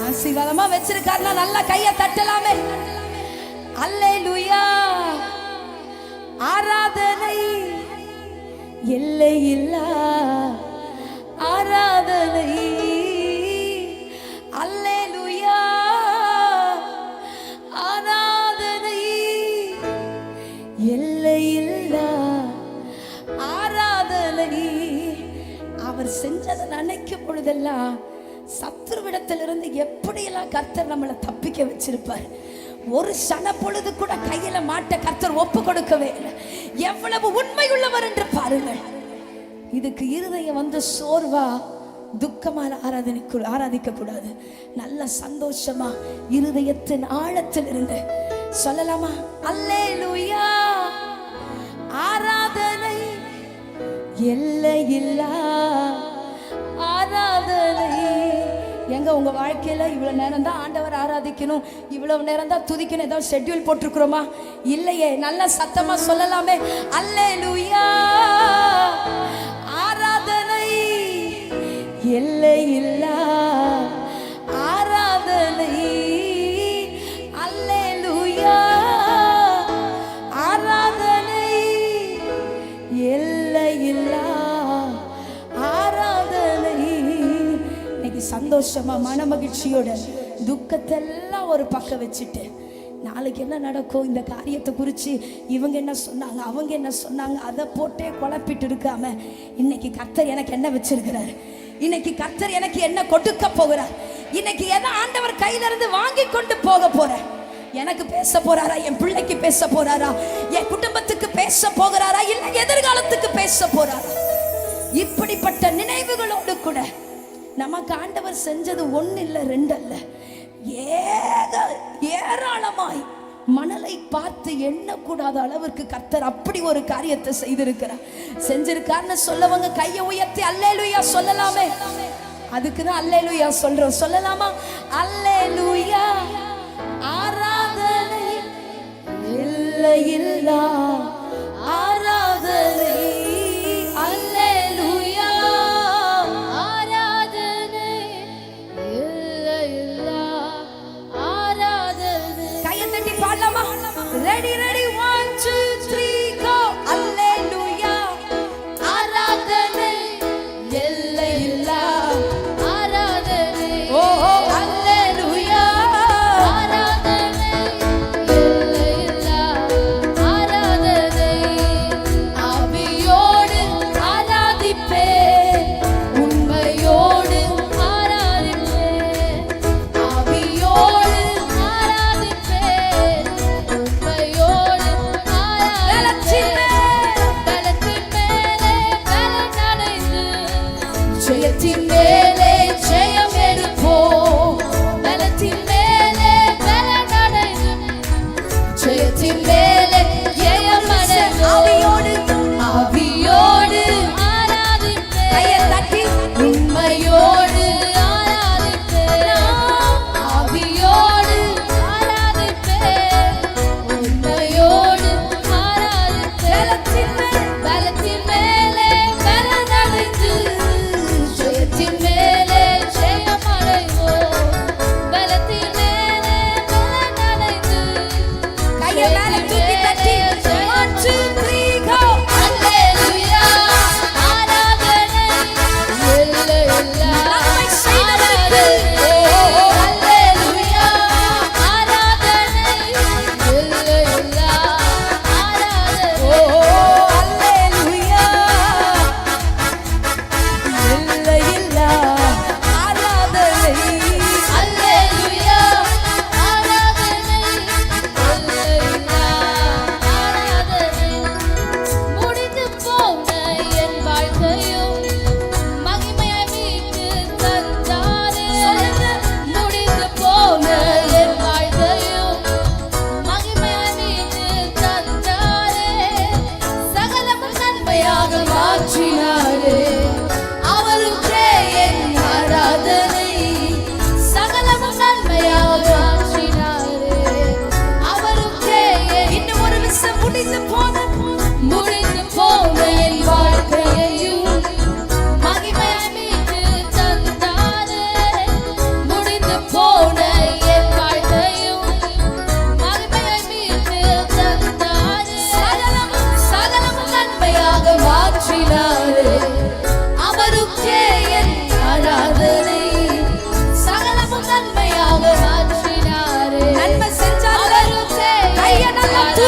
ஆசீர்வாதமா வச்சிருக்காருன்னா நல்லா கையை தட்டலாமே. அல்லேலூயா. ஆராதனை எல்லையில்லா ஆராதனை. அல்லேலூயா. ஆராதனை எல்லையில்லா ஆராதனை. அவர் செஞ்சதை நினைக்கும் பொழுதெல்லாம் சத்துருவிடத்திலிருந்து எப்படியெல்லாம் கர்த்தர் நம்மளை தப்பிக்க வச்சிருப்பார். ஒரு சன பொழுது கூட கையில மாட்ட கர்த்தர் ஒப்பு கொடுக்கவே இல்லை. எவ்வளவு உண்மையுள்ளவர் என்று பாருங்கள். இதுக்கு இருதயம் வந்து சோர்வா துக்கமான ஆராதிக்க கூடாது. நல்ல சந்தோஷமா இருதயத்தின் ஆழத்தில் இருந்து சொல்லலாமா? அல்லேலூயா. ஆராதனை எல்லையில்லா ஆராதனை. எங்க உங்க வாழ்க்கையில இவ்வளவு நேரம் தான் ஆண்டவர் ஆராதிக்கணும், இவ்வளவு நேரம் தான் துதிக்கணும், ஏதாவது ஷெட்யூல் போட்டிருக்கிறோமா? இல்லையே. நல்ல சத்தமா சொல்லலாமே, அல்லேலூயா. ஆராதனை எல்லையில்லா ஆராதனை. அல்லேலூயா. ஆராதனை எல்லையில்லா ஆராதனை. இன்னைக்கு சந்தோஷமா மன மகிழ்ச்சியோட துக்கத்தெல்லாம் ஒரு பக்கம் வச்சுட்டு, நாளைக்கு என்ன நடக்கும், இந்த காரியத்தை குறித்து இவங்க என்ன சொன்னாங்க, அவங்க என்ன சொன்னாங்க, அதை போட்டே குழப்பிட்டு இருக்காம, இன்னைக்கு கர்த்தர் எனக்கு என்ன வச்சிருக்கிறார், இன்னைக்கு கர்த்தர் எனக்கு என்ன கொடுக்க போகிறார், இன்னைக்கு எதை ஆண்டவர் கையில இருந்து வாங்கி கொண்டு போக போறார், எனக்கு பேச போறாரா, என் பிள்ளைக்கு பேச போறாரா, என் குடும்பத்துக்கு பேச போகிறாரா, இல்லை எதிர்காலத்துக்கு பேச போறாரா. இப்படிப்பட்ட நினைவுகளோடு கூட நமக்கு ஆண்டவர் செஞ்சது ஒன்னு இல்ல, ரெண்டு அல்ல, ஏராளமாய் மணலை பார்த்து எண்ணக்கூடாத அளவிற்கு கர்த்தர் அப்படி ஒரு காரியத்தை செய்திருக்கிறார், செஞ்சிருக்காருன்னு சொல்லவங்க கையை உயர்த்தி அல்லேலூயா சொல்லலாமே. அதுக்குதான் அல்லேலூயா சொல்றோம். சொல்லலாமா? அல்லேலூயா. ஆராதனை எல்லையில்லா ஆராதனை. அல்லேலூயா. ஆராதனை எல்லையில்லா ஆராதனை. கையை தட்டி பாடலாமா? ரெடி ரெடி 1 2 3 கோ. அல்லேலூயா. ஆராதனை எல்லையில்லா ஆராதனை. ஓ அல்லேலூயா. ஆராதனை எல்லையில்லா ஆராதனை. ஆவியோடு ஆராதிப்பேன், உண்மையோடு ஆராதிப்பேன். ஆவியோடு ஆராதிப்பேன், உண்மையோடு ஜெயத்தின் மேலே ஜெயம் எடுப்போம். பலத்தின் மேலே பலன் அடைந்து, ஜெயத்தின் மேலே ஜெயம் அடைந்து, ஆவியோடு ஆவியோடு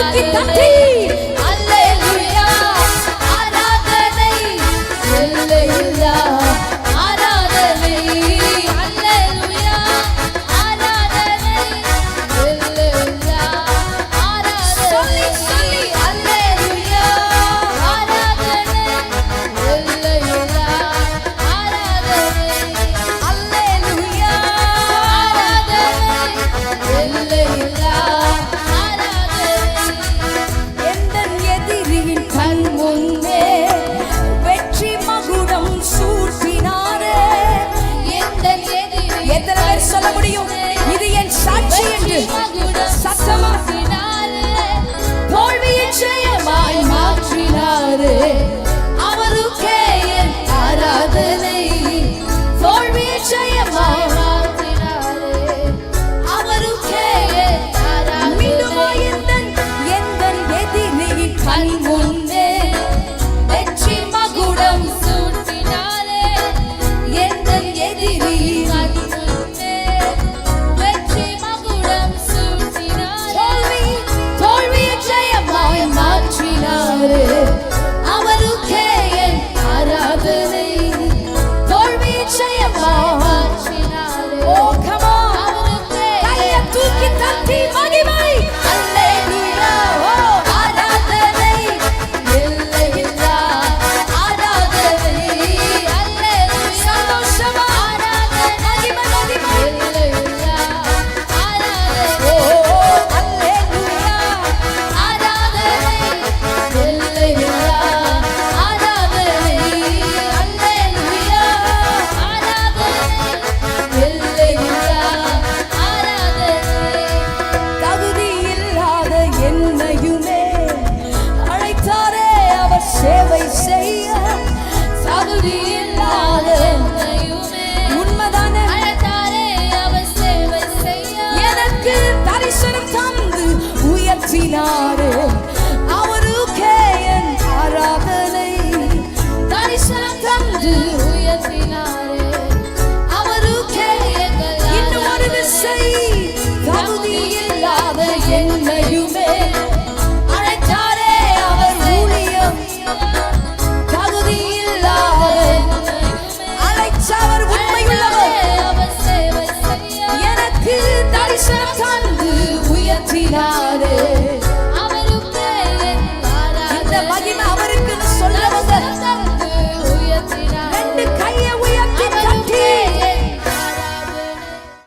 தூக்கி தட்டி